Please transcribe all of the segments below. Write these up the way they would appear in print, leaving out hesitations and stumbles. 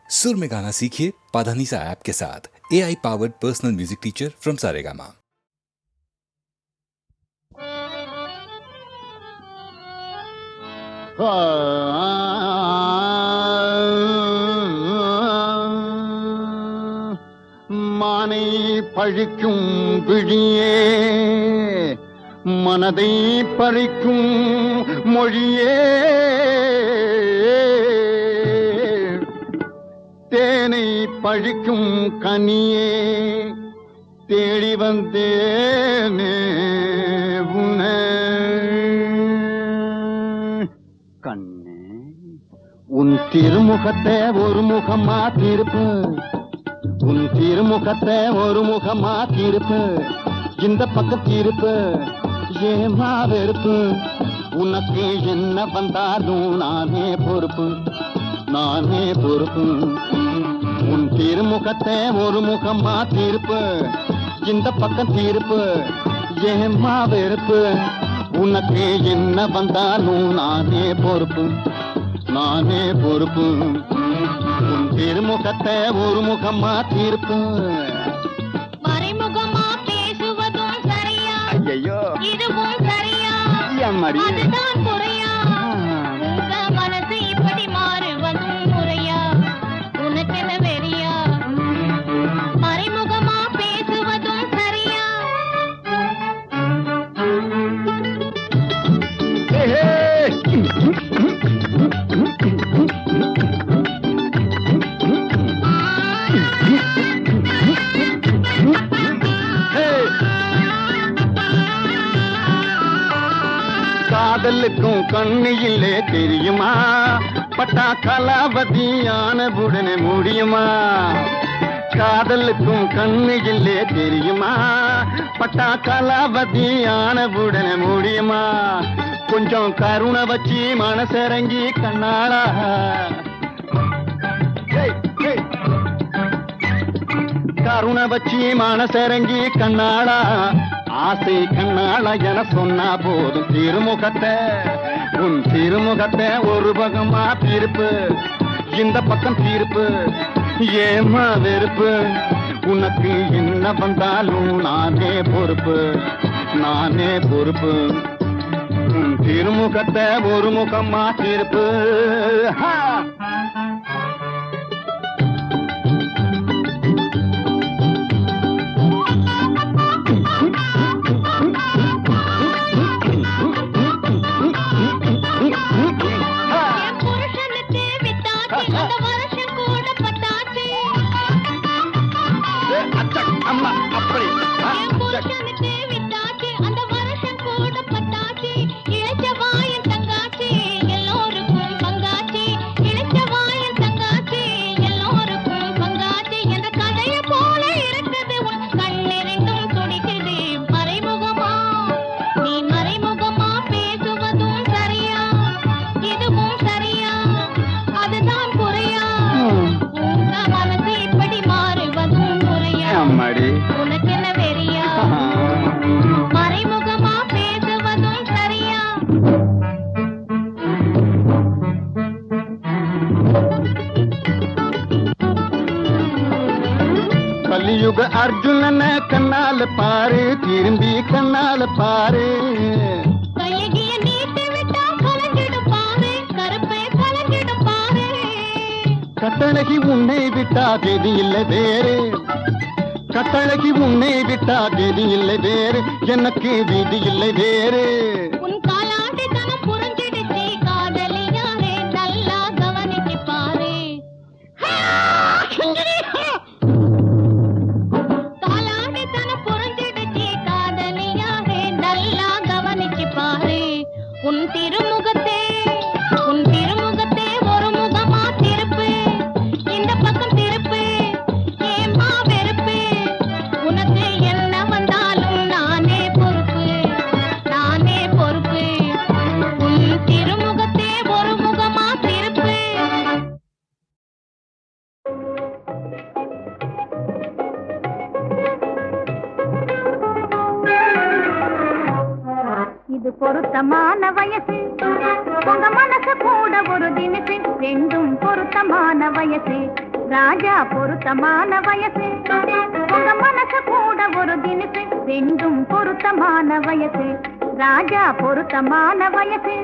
सुर में गाना सीखिए पाधानीसा ऐप के साथ। AI powered personal music teacher from Saregama. மானை பழிக்கும் விழியே, மனதை பறிக்கும் மொழியே, தேனை பழிக்கும் கனியே, தேடி வந்தேனே உன்னை. கண்ணே, உன் திருமுகத்தை ஒரு முகமா திருப்பு, உன் திருமுகத்தை ஒரு முகமா திருப்பு, இந்த பக்கம் திருப்பு, ஏமா வெறுப்பு, உனக்கு என்ன வந்தாலும் நானே பொறுப்பு, நானே பொறுப்பு. உன் திருமுகத்தை ஒரு முகமா திருப்பு, இந்த பக்கம் திருப்பு, ஏமா வெறுப்பு, உனக்கு என்ன வந்தாலும் நானே பொறுப்பு, நானே பொறுப்பு. உன் திருமுகத்தை ஒரு முகமா திருப்பு. மறைமுகமா பேசுவதும் சரியா, ஐயோ இதுவும் சரியா, அம்மாடி அதுதான் குறையா, உங்க மனசு இப்படி மாறுவதும் முறையா, உனக்கென்ன வெறியா? மறைமுகமா பேசுவதும் சரியா. காதலுக்கும் கண்ணு இல்லே தெரியுமா, பட்டா கலாவதியான உடனே முடியுமா? காதலுக்கும் கண்ணு இல்லே தெரியுமா, பட்டா கலாவதியான உடனே முடியுமா? கொஞ்சம் கருணை வச்சு மனசரங்கி கண்ணாளா, கருணை வச்சு மனசரங்கி கண்ணாளா, ஆசை கண்ணாளா என சொன்னா போதும். திருமுகத்தை உன் திருமுகத்தை ஒரு பக்கமா திருப்பு, இந்த பக்கம் திருப்பு, ஏமா வெறுப்பு, உனக்கு என்ன வந்தாலும் நானே பொறுப்பு, நானே பொறுப்பு. உன் திருமுகத்தை ஒரு முகமா திருப்பு. அம்மா அப்படி அம்மாடி உனக்கென்ன வெறியா? மறைமுகமா பேசுவதும் சரியா. கலியுக அர்ஜுனன கண்ணால பாரு, திரும்பி கண்ணால பாரு. கையகிய நீட்டி விட்டா கலங்கிடும் பாரு, கருப்பை கலங்கிடும் பாரு. கட்டழகி உன்னை விட்டா கதி இல்லை வேறு, கட்டழகி உன்னை விட்டா கதி இல்லை வேறு, எனக்கு விதி இல்லை வேறு. உன் காலாண்டித்தனம் புரிஞ்சிடுச்சு காதலியாரே, நல்லா கவனிச்சு பாரு. காலாண்டித்தனம் புரிஞ்சிடுச்சு காதலியாரே, நல்லா கவனிச்சு பாரு. உன் திருமுகத்தே, உன் திருமுகத்தே ஒரு முகமா திருப்பு, இந்த பக்கம் திருப்பு, ஏமா வெறுப்பு, உனக்கு என்ன வந்தாலும் நானே பொறுப்பு, நானே பொறுப்பு. உன் திருமுகத்தே ஒரு முகமா திருப்பு. இது பொருத்தமான வயசு, உங்க மனசு கூட ஒரு தினசு, ரெண்டும் பொருத்தமான வயசு. ராஜா பொருத்தமான வயசு உங்க மனசு கூட ஒரு தினசு ரெண்டும் பொருத்தமான வயசு ராஜா பொருத்தமான வயசு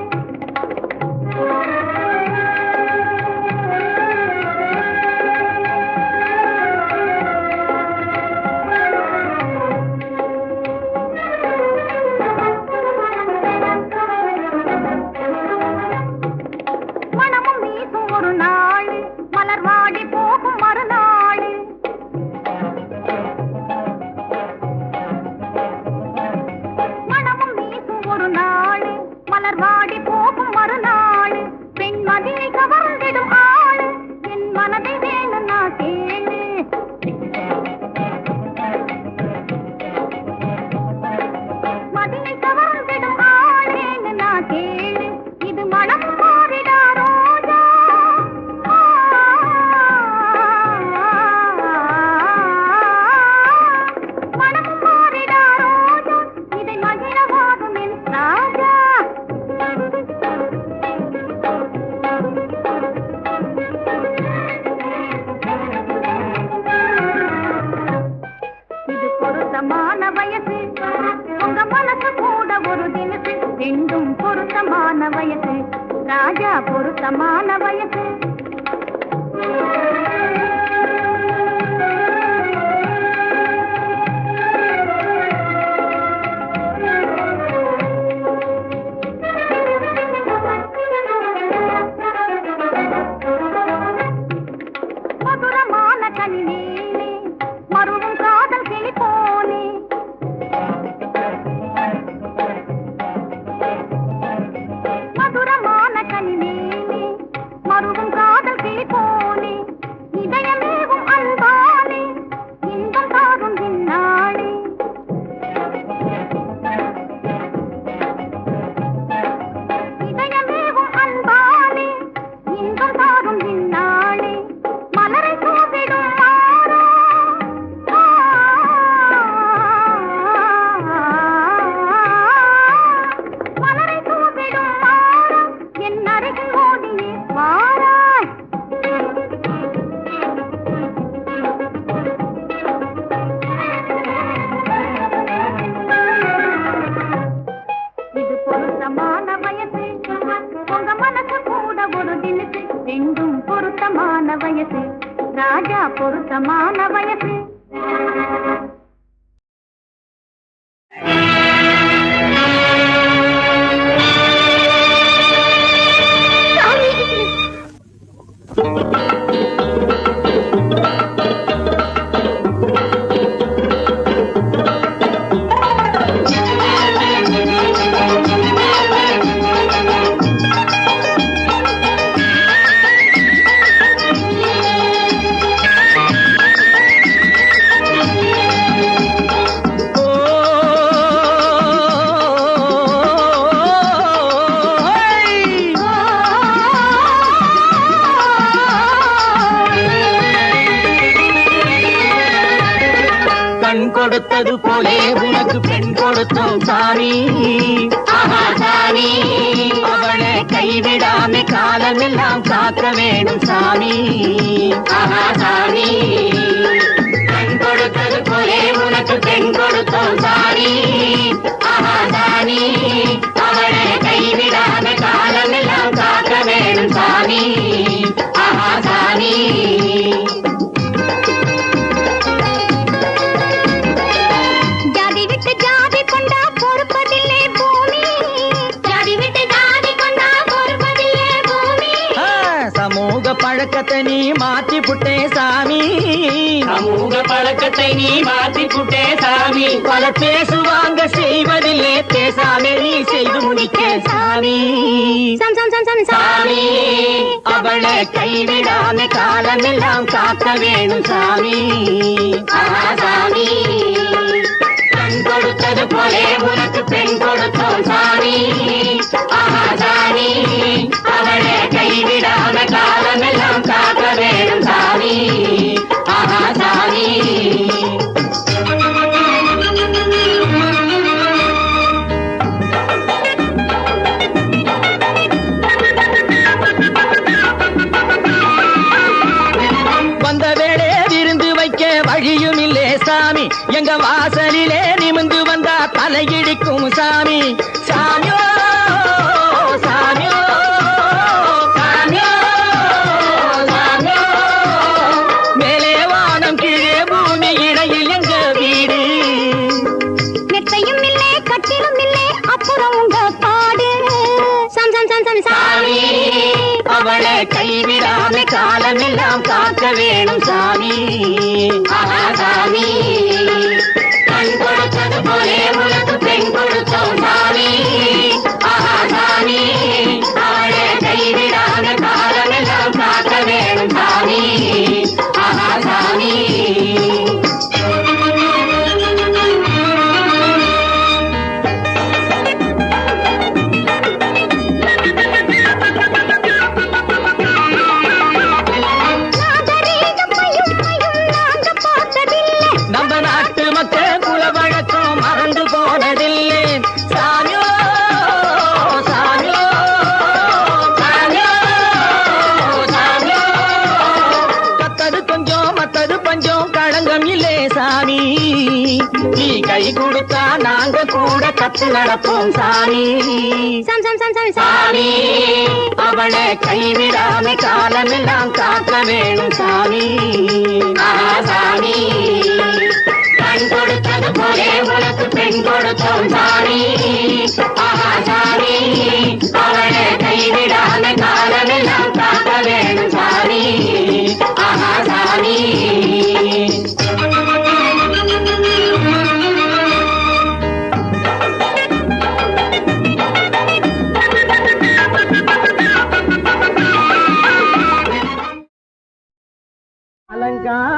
மனமும் வீசும் ஒரு நாள் மலர் வாடி போகும் மறுநாள் மனமும் வீசும் ஒரு நாள் மலர் வாடி போகும் மறுநாள் பெண் மதியை கவர்ந்திடும் ஆள் என் மனதை வேணும் நான் கேளு மதியை கவர்ந்திடும் ஆள் வேணும் நான் கேளு இது மனம் மாறிடா ரோஜா மனம் மாறிடா ரோஜா இதை மகிழவாகும் என் ராஜா இது பொருத்தமான வயசு உங்க மனசு கூட ஒரு தினசு ரெண்டும் பொருத்தமான வயசு ராஜா பொருத்தமான வயசு மதுரமான கனிநீனே மருவும் காதல் கிளி போனே மதுரமான கனிநீனே மருவும் காதல் கிளி போனே இதயமேவும் அன்பானே இன்பம் தாரும் இந்நாளே இதயமேவும் அன்பானே இன்பம் தாரும் இந்நாளே மலரை தூவிடும் மாறா மலரை தூவிடும் மாறா என் அருகில் ஓடியே வாராய் இது பொருத்தமான வயசு உங்க மனசு கூட ஒரு தினசு ரெண்டும் பொருத்தமான வயசு ராஜா பொருத்தமான வயசு கண் கொடுத்தது போலே உனக்கு பெண் கொடுத்தோம் சாமி ஆஹா சாமி அவளை கைவிடாம காலமெல்லாம் காக்க வேணும் சாமி ஆஹா சாமி கண் கொடுத்தது போலே உனக்கு பெண் கொடுத்தோம் சாமி ஆஹா சாமி அவளை கைவிடாம காலமெல்லாம் காக்க வேணும் சாமி ஆஹா சாமி ஜாதி விட்டு ஜாதி கொண்டா பொறுப்பதில்லை பூமி ஜாதி விட்டு ஜாதி கொண்டா பொறுப்பதில்லை பூமி சமூக பழக்கத்தை நீ மாற்றி புட்டே சாமி சமூக பழக்கத்தை நீ மாற்றி புட்டே சாமி பல பேசுவாங்க செய்வதில்லை பேசாமே நீ செய்து முடிக்க சாமி சாமி அவளை கைவிடாம காலமெல்லாம் காக்க வேணும் சாமி ஆஹா சாமி கண் கொடுத்தது போலே உனக்கு பெண் கொடுத்தோம் சாமி ஆஹா சாமி அவளை கைவிடாம காலமெல்லாம் காக்க வேணும் சாமி ஆஹா சாமி வந்த வழியும் இல்லே சாமி எங்க வாசலிலே நிமிந்து வந்தா தலையிடிக்கும் சாமி சாமியோ சாமியோ சாமியோ சாமியோ மேலே வானம் கீழே பூமி இடையில் எங்க வீடு நெத்தையும் இல்லே கட்டிலும் இல்லே அப்புறம் உங்க பாடு சாம் சாம் சாம் சாம் சாமி அவளை கைவிடாம காலமெல்லாம் காக்க வேணும் சாமி சாமி கண் கொடுத்தது போலே உனக்கு பெண் கொடுத்தோம் சாமி சாமி அவளை கைவிடாம காலமெல்லாம் காக்க வேணும் சாமி சாமி நம்ம நாட்டு மக்கள் குல வழக்கம் மறந்து போனதில்லை சாமியோ சாமியோ சாமியோ சாமியோ கத்தது கொஞ்சம் மத்தது பஞ்சம் களங்கம் இல்லே சாமி நீ கை கொடுத்தா நாங்க கூட கத்து நடப்போம் சாமி சாம் சாம் சாம் சாம் சாமி அவளை கைவிடாம காலமெல்லாம் காக்க வேணும் சாமி சாமி கண் கொடுத்தது போலே உனக்கு பெண் கொடுத்தோம் சாமி சாமி அவளை கைவிடாம காலமெல்லாம் காக்க வேணும் சாமி சாமி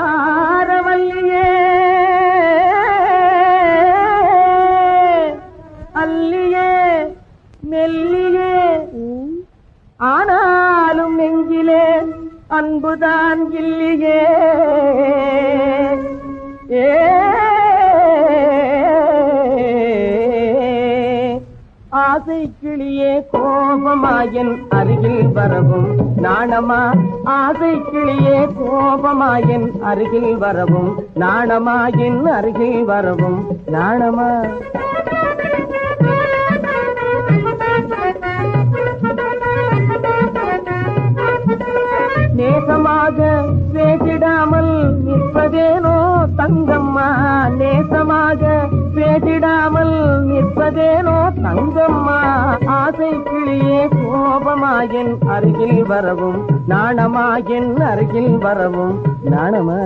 அலங்காரவல்லியே அல்லியே மெல்லியே ஆனாலும் நெஞ்சிலே அன்புதான் இல்லையே ஏ ஆசை கிளியே கோபமாயன் அருகில் வரவும் நாணமா ஆசை கிளியே கோபமாயன் அருகில் வரவும் நாணமாயின் அருகில் வரவும் நாணமா நேசமாக பேசிடாமல் நிற்பதேனோ தங்கம்மா நேசமாக பேசிடாமல் நிற்பதேனோ தங்கம்மா ஆசை கிளியே கோபமாயின் அருகில் வரவும் நாணமாயின் அருகில் வரவும் நாணமா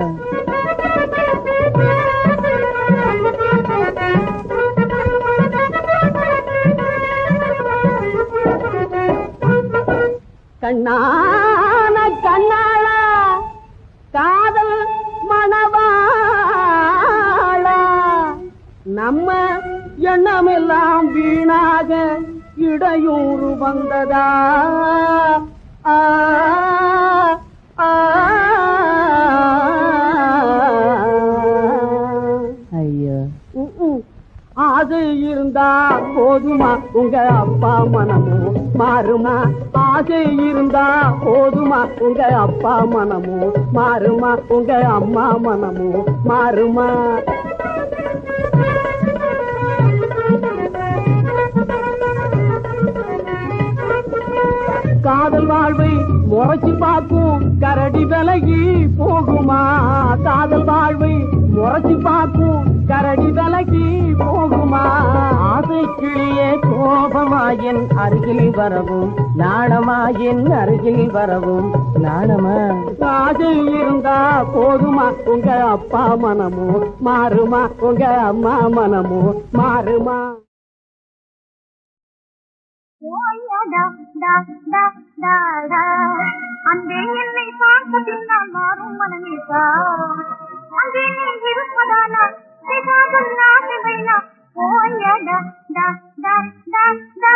கண்ணான கண்ணாளா காதல் மணவாளா நம்ம எண்ணமெல்லாம் வீணாக இடையூறு வந்ததா ஆ ஐயோ ஆசை இருந்தா போதுமா உங்க அப்பா மனமும் மாறுமா ஆசை இருந்தா போதுமா உங்க அப்பா மனமும் மாறுமா உங்க அம்மா மனமும் மாறுமா காதல் வாழ்வை முறைச்சு பார்க்கும் கரடி விலகி போகுமா காதல் வாழ்வை முறைச்சு பார்க்கும் கரடி விலகி போகுமா ஆசை கிளியே கோபமாயின் அருகில் வரவும் நாணமாயின் அருகில் வரவும் நாணமா ஆசை இருந்தா போதுமா உங்க அப்பா மனமும் மாறுமா உங்க அம்மா மனமும் மாறுமா அங்கே என்னை பார்த்த பின்னால் மாறும் மனமேசா அங்கே நீ இருப்பதானா நாசைனா ஓயடா டா டா டா டா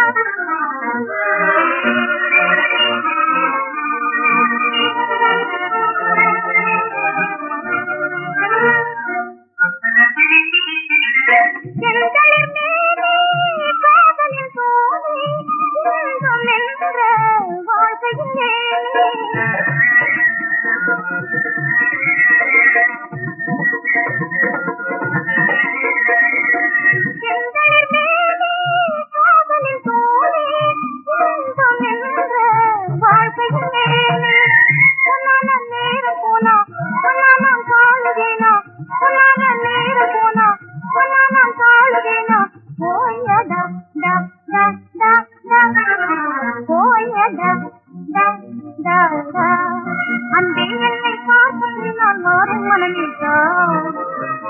மனமேசா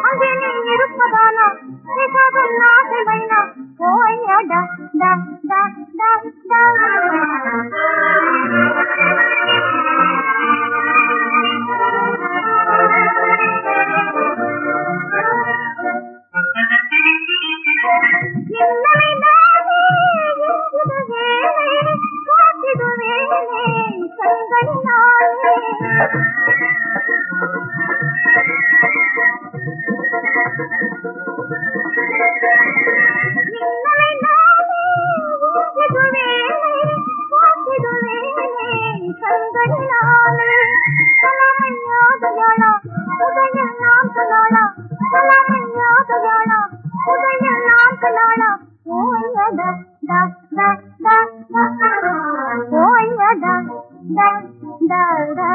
அங்கே நீ இருப்பதானா பேசாத ஆசை வைனா ஓய்யா டா டா டா டா டா என்னை நானே இங்குதுவேனே காத்திடுவேனே கண்களினாலே என்னை நானே இங்குதுவேனே காத்திடுவேனே கண்களினாலே சலமையாதயாளா உதயம் நாம் கலாளா சலமையாதயாளா உதயம் நாம் கலாளா ஓய்யடா டா டா டா ஓய்யடா டா டா டா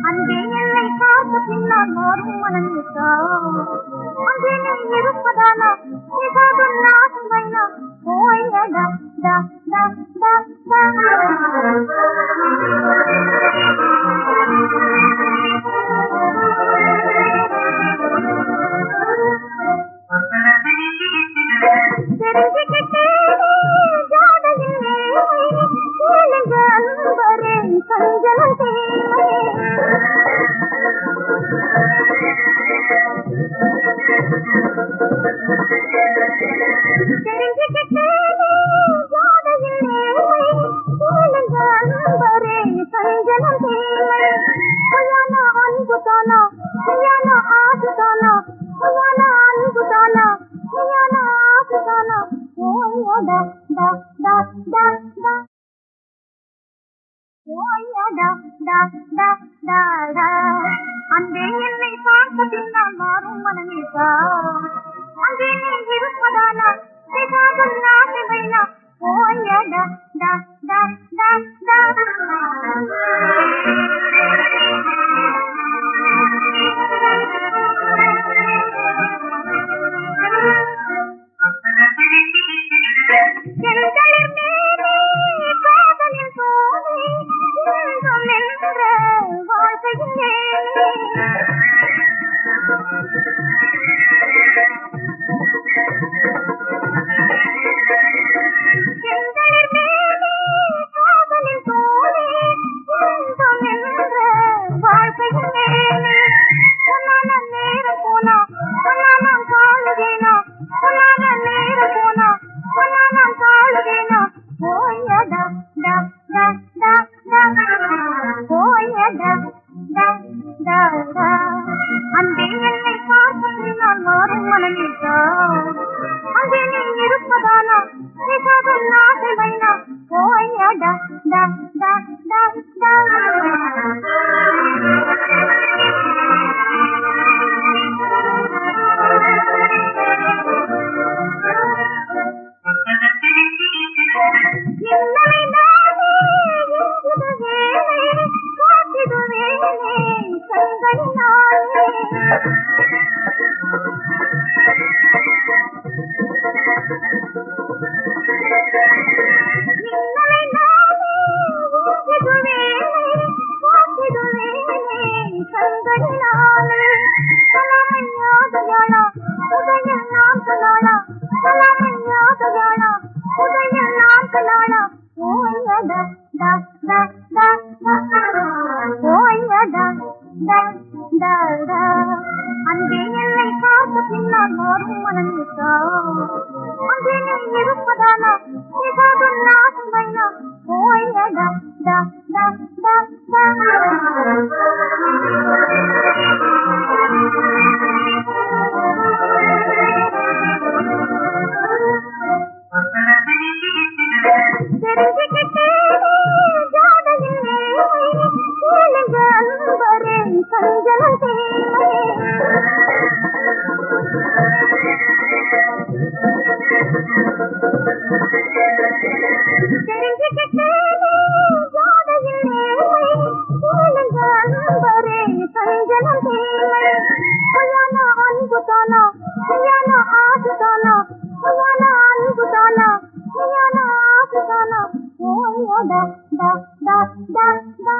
அங்கே என்னை பார்த்த பின்னால் மாறும் மனமேசா அங்கே நீ இருப்பதானா ஏதாவது நாசம் வைனா ஓய்யடா டா டா டா டா தெரிஞ்சுக்கிட்டே ஜாடையிலே கேளுங்க அன்பரே சஞ்சலம் தேவை தெரிஞ்சுக்கிட்டே ஜாடையிலே கேளுங்க அன்பரே சஞ்சலம் தேவை பொய்யான அன்பு தானா பொய்யான ஆசை தானா பொய்யான அன்பு தானா பொய்யான ஆசை தானா ஓய்யடா டா டா டா டா ஓய்யடா டா டா டா டா அங்கே என்னை பார்த்த பின்னால் மாறும் மனமேசா அங்கே நீ இருப்பதானா பேசாத ஆசை வைனா ஓய்யடா டா டா டா டா செந்தளிர் மேலே காதலின் சோலை இன்பம் என்ற வாழ்க்கையின் மேலே செந்தளிர் மேலே காதலின் சோலை இன்பம் என்ற வாழ்க்கையின் மேலே பொன்னான நேரம் போனா பொன்னான காணுவேனா பொன்னான நேரம் போனா பொன்னான காணுவேனா ஓய்யடா டா டா டா டா ஓய்யடா டா டா டா அங்கே என்னை பார்த்த பின்னால் மாறும் மனமேசா அங்கே நீ இருப்பதானா பேசாத ஆசை வைனா ஓய்யடா டா டா டா டா என்னை நானே இங்குதுவேனே காத்திடுவேனே கண்களினாலே என்னை நானே இங்குதுவேனே காத்திடுவேனே கண்களினாலே சலமையாதயாளா உதயம் நாம் கலாளா சலமையாதயாளா உதயம் நாம் கலாளா ஓய்யடா டா டா டா ஓய்யடா டா டா டா அங்கே என்னை பார்த்த பின்னால் மாறும் மனமேசா அங்கே நீ இருப்பதானா ஏதாவது நாசம் வைனா ஓய்யடா டா டா டா டா தெரிஞ்சுக்கிட்டே ஜாடையிலே கேளுங்க அன்பரே சஞ்சலம் தேவை தெரிஞ்சுக்கிட்டே ஜாடையிலே கேளுங்க அன்பரே சஞ்சலம் தேவை பொய்யான அன்பு தானா பொய்யான ஆசை தானா பொய்யான அன்பு தானா பொய்யான ஆசை தானா ஓய்யடா டா டா டா டா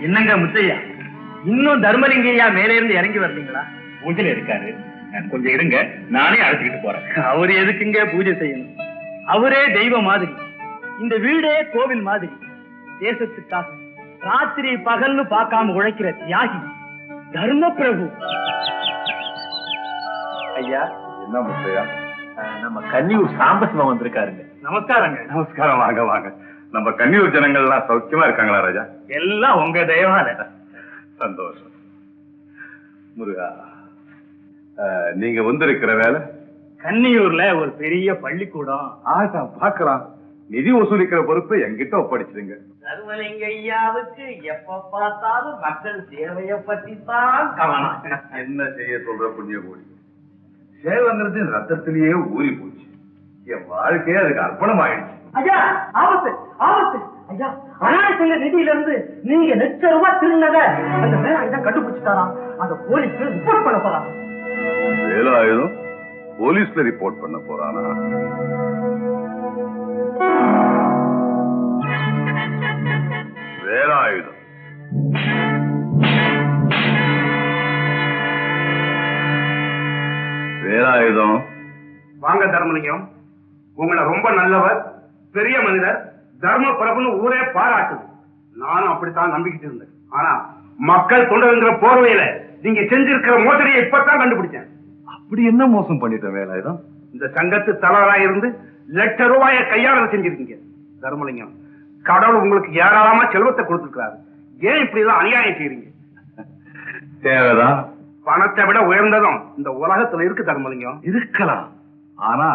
என்னங்க முத்தையா, இன்னும் தர்மலிங்கையா மேலே இருந்து இறங்கி வரலீங்களா? பூஜையில இருக்காரு, கொஞ்சம் இருங்க, நானே அழைச்சிக்கிட்டு போறேன். அவரு எதுக்குங்க பூஜை செய்யணும்? அவரே தெய்வம் மாதிரி, இந்த வீடே கோவில் மாதிரி, தேசத்துக்காக ராத்திரி பகல்னு பார்க்காம உழைக்கிற தியாகி தர்ம பிரபு. ஐயா, என்ன முத்தையா, நம்ம கன்னியூர் சாம்பசிவம் வந்திருக்காருங்க. நமஸ்காரங்க. நமஸ்காரம், வாங்க வாங்க. நம்ம கன்னியூர் ஜனங்கள்லாம் சௌக்கியமா இருக்காங்களா ராஜா? எல்லாம் உங்க தெய்வால. சந்தோஷம். முருகா, நீங்க வந்திருக்கிற வேலை கன்னியூர்ல ஒரு பெரிய பள்ளிக்கூடம். ஆட்டா பார்க்கலாம். நிதி வசூலிக்கிற பொறுப்பை என்கிட்ட ஒப்படைச்சிருங்க. தர்மலிங்கையாவுக்கு எப்ப பார்த்தாலும் மக்கள் சேவையை பத்தி தான் கவனம். என்ன செய்ய சொல்ற புண்ணிய கோடி, சேவைங்கிறது ரத்தத்திலேயே ஊறி போச்சு. என் வாழ்க்கையே அதுக்கு அர்ப்பணம் ஆயிடுச்சு. ஐயா, ஆபத்து ஆபத்து ஐயா! அனாதை சங்க நிதியில இருந்து நீங்க லட்சம் ரூபாய் திருநத அந்த வேலை கண்டுபிடிச்சிட்டாராம். அந்த போலீஸ்க்கு ரிப்போர்ட் பண்ண போறான். வேலாயுதம் போலீஸ்ல ரிப்போர்ட் பண்ண போறானா? வேலாயுதம் வேலாயுதம் வாங்க தர்மலிங்கம், உங்களை ரொம்ப நல்லவர், பெரிய மனிதர், தர்ம பிரபுன்னு ஊரே பாராட்டுது. நானும் அப்படித்தான் நம்பிக்கிட்டு இருந்தேன். ஆனா மக்கள் தொண்டருங்கிற போர்வையில நீங்க செஞ்சிருக்கிற மோசடியை இப்பதான் கண்டுபிடிச்சேன். அப்படி என்ன மோசம் பண்ணிட்டேன் வேலாயுதம்? இந்த சங்கத்து தலைவராக இருந்து லட்ச ரூபாயை கையாள செஞ்சிருக்கீங்க. தர்மலிங்கம், கடவுள் உங்களுக்கு ஏராளமா செல்வத்தை கொடுத்திருக்கிறாரு. ஏன் இப்படி எல்லாம் அநியாயம் செய்றீங்க? தேவைதான். பணத்தை விட உயர்ந்ததும் இந்த உலகத்துல இருக்கு தர்மலிங்கம். இருக்கலாம், ஆனா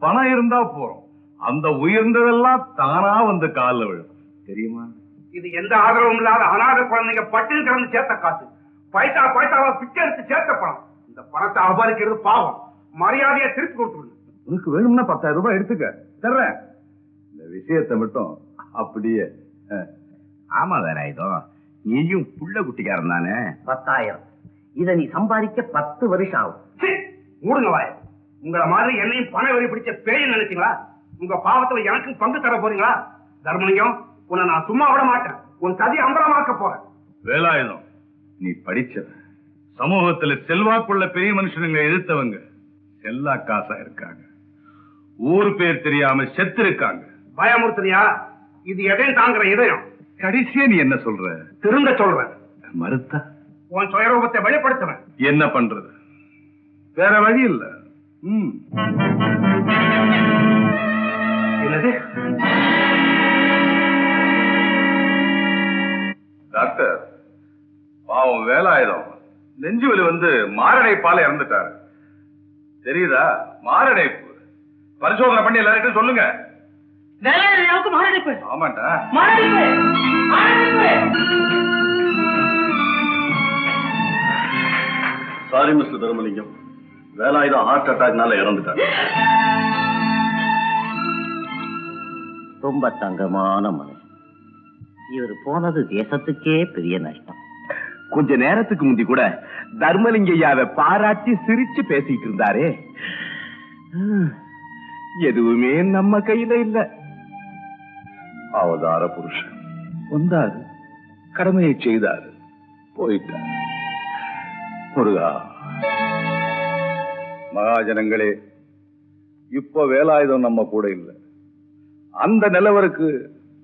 பணம் இருந்தா போறோம், அந்த உயர்ந்ததெல்லாம் தானா வந்து காலில் விழும். தெரியுமா? இது எந்த ஆதரவும் இல்லாத அநாத குழந்தைங்க பட்டினி கிடந்து சேர்த்த காசு. பைசா பைசாவா பிச்சை எடுத்து சேர்த்த பணம். இந்த பணத்தை அபகரிக்கிறது பாவம். மரியாதையை திருப்பி கொடுத்துருங்க. உனக்கு வேணும்னா 10,000 ரூபாய் எடுத்துக்க, தர்றேன். இந்த விஷயத்தை மட்டும் அப்படியே. ஆமா வேலாயுதம், நீயும் புள்ள குட்டிக்காரன் தானே? 10,000 இத நீ சம்பாதிக்க 10 வருஷம் ஆகும். மூடுங்க வாய. உங்களை மாதிரி என்னையும் பண வெறி பிடிச்ச பேய் நினைச்சீங்களா? உங்க பாவத்துல எனக்கும் பங்கு தர போறீங்களா? தர்மலிங்கம், உன்னை நான் சும்மா விட மாட்டேன். உன் சதி அம்பலமாக்க போறேன். வேலாயுதம், நீ படிச்சவ, சமூகத்துல செல்வாக்குள்ள பெரிய மனுஷனுங்க எதிர்த்தவங்க எல்லா காசா இருக்காங்க. ஊர் பேர் தெரியாம செத்து இருக்காங்க. பயமுறுத்துறியா? இது எதையும் தாங்குற இதயம். கடைசியா நீ என்ன சொல்ற? திருந்த சொல்றேன். மறுத்தா உன் சுயரூபத்தை வெளிப்படுத்துவேன். என்ன பண்றது? வேற வழி இல்ல. என்னது? டாக்டர், பாவம் வேலாயுதம் நெஞ்சு வலி வந்து மாரடைப்பால இறந்துட்டாரு. தெரியுதா? மாரடைப்பு. பரிசோதனை பண்ணி எல்லார்கிட்டும் சொல்லுங்க. மாரடைப்பு. ஆமாட்டா. Sorry mister Dharmalingam, Velayutham heart அட்டாக்னால இறந்துட்டார். ரொம்ப தங்கமான மனுஷன். இவர் போனது தேசத்துக்கே பெரிய நஷ்டம். கொஞ்ச நேரத்துக்கு முந்தி கூட தர்மலிங்கையாவை பாராட்டி சிரிச்சு பேசிட்டு இருந்தாரே, எதுவுமே நம்ம கையில இல்ல. அவதார புருஷன் வந்தாரு, கடமையை செய்தாரு, போயிட்டார். முருகா, மகாஜனங்களே, இப்ப வேலாயுதம் நம்ம கூட இல்லை. அந்த நிலவருக்கு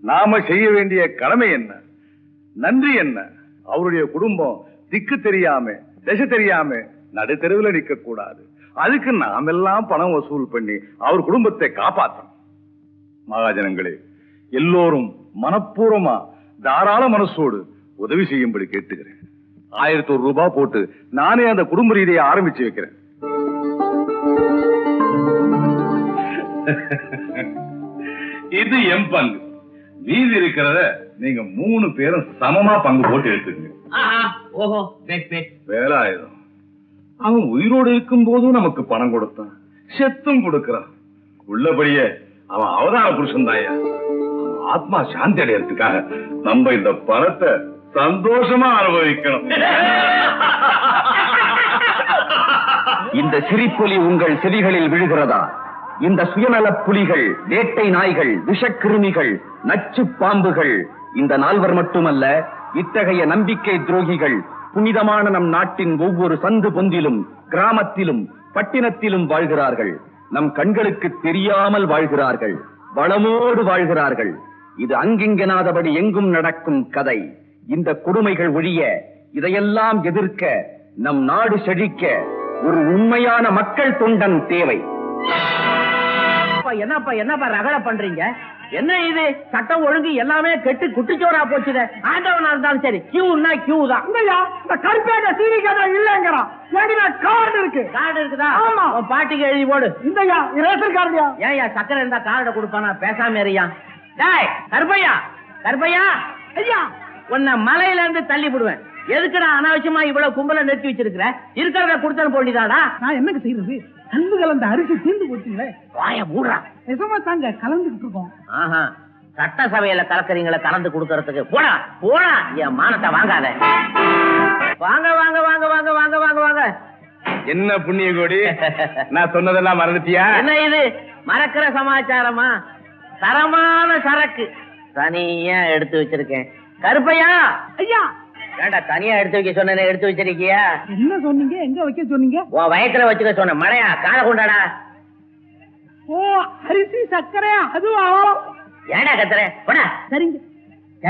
நாம செய்ய வேண்டிய கடமை என்ன, நன்றி என்ன? அவருடைய குடும்பம் திக்கு தெரியாம, திசை தெரியாம நடுத்தெருவில் நிற்க கூடாது. அதுக்கு நாம் எல்லாம் பணம் வசூல் பண்ணி அவர் குடும்பத்தை காப்பாற்றணும். மகாஜனங்களே, எல்லோரும் மனப்பூர்வமா தாராள மனசோடு உதவி செய்யும்படி கேட்டுக்கிறேன். 1001 ரூபாய் போட்டு நானே அந்த குடும்ப ரீதியை ஆரம்பிச்சு வைக்கிறேன். இது என் பங்கு. மீதி இருக்கிறத நீங்க 3 பேரும் சமமா பங்கு போட்டு எடுத்துக்கங்க. ஓஹோ, வேலாயுதம் அவன் உயிரோடு இருக்கும் போதும் நமக்கு பணம் கொடுத்தான், செத்தும் கொடுக்கிறான். உள்ளபடியே அவன் அவதார புருஷன் தாயா. ஆத்மா சாந்தி அடையறதுக்காக நம்ம இந்த பணத்தை சந்தோஷமா அனுபவிக்கணும். இந்த சிரிப்பொலி உங்கள் செவிகளில் விழுகிறதா? இந்த சுயநல புலிகள், வேட்டை நாய்கள், விஷக்கிருமிகள், நச்சு பாம்புகள் இந்த 4 மட்டுமல்ல, இத்தகைய நம்பிக்கை துரோகிகள் புனிதமான நம் நாட்டின் ஒவ்வொரு சந்து பொந்திலும், கிராமத்திலும், பட்டினத்திலும் வாழ்கிறார்கள். நம் கண்களுக்கு தெரியாமல் வாழ்கிறார்கள், வளமோடு வாழ்கிறார்கள். இது அங்கிங்கனாதபடி எங்கும் நடக்கும் கதை. இந்த கொடுமைகள் ஒழிய, இதையெல்லாம் எதிர்க்க, நம் நாடு செழிக்க ஒரு உண்மையான மக்கள் தொண்டன் தேவை. என்னப்பா ரகலை பண்றீங்க? என்ன இது சட்டம் ஒழுங்கு எல்லாமே கெட்டு குட்டிச்சோரா போச்சுத. ஆண்டவனா இருந்தாலும் சரி, கியூன்னா கியூ தான். இந்த கருப்பேட்ட சீனிக்காத இல்லங்கிறான். கார்டு இருக்கு. கார்டு இருக்குதா? ஆமா. பாட்டிக்கு எழுதி போடு. India ration கார்டுயா? ஏயா சக்கரை இருந்தா கார்டை கொடுப்பானா? பேசாம இருயா. டேய் கருப்பையா, கருப்பையா ஐயா, உன்னை மலையில இருந்து தள்ளி விடுவேன். எதுக்குடா அனாவசியமா இவ்வளவு கும்பல நிறுத்தி வச்சிருக்கிற? இருக்கிறத கொடுத்தன போண்டிதாடா. நான் என்னக்கு செய்யறது? கல்லு கலந்த அரிசி தீர்ந்து போச்சுங்களே. வாய மூடுறா. நிஜமா தாங்க கலந்துகிட்டு இருக்கோம். ஆஹா, சட்டசபையில கலக்கறீங்கள கலந்து கொடுக்கறதுக்கு. போடா போடா, என் மானத்தை வாங்காத. வாங்க வாங்க வாங்க வாங்க வாங்க வாங்க வாங்க. என்ன புண்ணிய கோடி, நான் சொன்னதெல்லாம் மறந்துட்டியா? என்ன இது மறக்கிற சமாச்சாரமா? தரமான சரக்கு தனியா எடுத்து வச்சிருக்கேன். கருப்பையா ஐயா, ஏண்டா தனியா எடுத்து வைக்க சொன்ன, எடுத்து வச்சிருக்கியா? என்ன சொன்னீங்க? எங்க வைக்க சொன்னீங்க? உன் வயத்துல வச்சுக்க சொன்ன. மழையா காலை கொண்டாடா. ஓ, அரிசி சர்க்கரை அதுவா? ஏண்டா கத்துற? போடா. சரிங்க.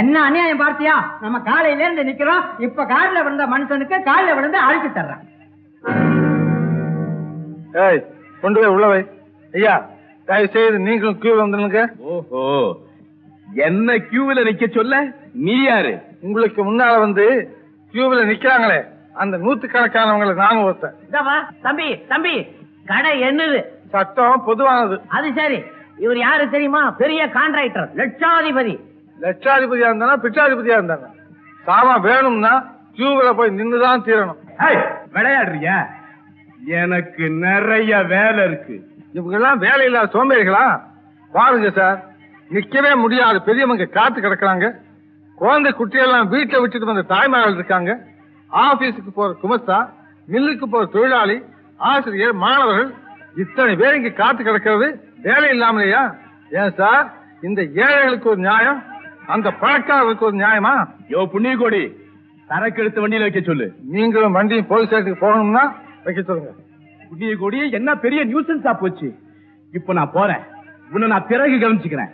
என்ன அநியாயம் பார்த்தியா? நம்ம காலையில இருந்து நிக்கிறோம். இப்ப காலில் விழுந்த மனுஷனுக்கு காலில் விழுந்து அழிச்சு தர்றேன். ஏய், கொண்டு போய் உள்ள வை. ஐயா, தயவு செய்து நீங்களும் கியூ வந்துருங்க. ஓஹோ, என்ன கியூவில நிக்க சொல்ல? நீ யாரு? உங்களுக்கு முன்னால வந்து கியூவில நிக்கிறாங்களே, அந்த நூத்துக்கணக்கானவங்களை நானும் ஒருத்தன். தம்பி தம்பி, கடை என்னது? சட்டம் பொதுவானது. அது சரி. இவர் யாரு தெரியுமா? பெரிய கான்ட்ராக்டர், லட்சாதிபதி. லட்சாதிபதியா இருந்தானா பிச்சாதிபதியா இருந்தானா, சாமான் வேணும்னா கியூவில போய் நின்றுதான் தீரணும். விளையாடுறியா? எனக்கு நிறைய வேலை இருக்கு. இவங்க எல்லாம் வேலை இல்லாத சோம்பேறிகளா? பாருங்க சார், நிக்கவே முடியாது. பெரியவங்க காத்து கிடக்குறாங்க. குழந்தை குட்டியெல்லாம் வீட்டை விட்டுட்டு வந்த தாய்மார்கள் இருக்காங்க. ஆபீஸுக்கு போற குமஸ்தா, மில்லுக்கு போற தொழிலாளி, ஆசிரியர், மாணவர்கள், இத்தனை பேர் இங்க காத்து கிடக்கிறது வேலை இல்லாமலையா? ஏன் சார், இந்த ஏழைகளுக்கு ஒரு நியாயம், அந்த பணக்காரர்களுக்கு ஒரு நியாயமா? யோ புண்ணிய கோடி, சரக்கு எடுத்து வண்டியில வைக்க சொல்லு. நீங்களும் வண்டியும் போலீஸ் ஸ்டேஷனுக்கு போகணும்னா வைக்க சொல்லுங்க. புண்ணிய கோடி, என்ன பெரிய நியூசன்ஸா போச்சு. இப்ப நான் போறேன், உன்னை நான் பிறகு கவனிச்சுக்கிறேன்.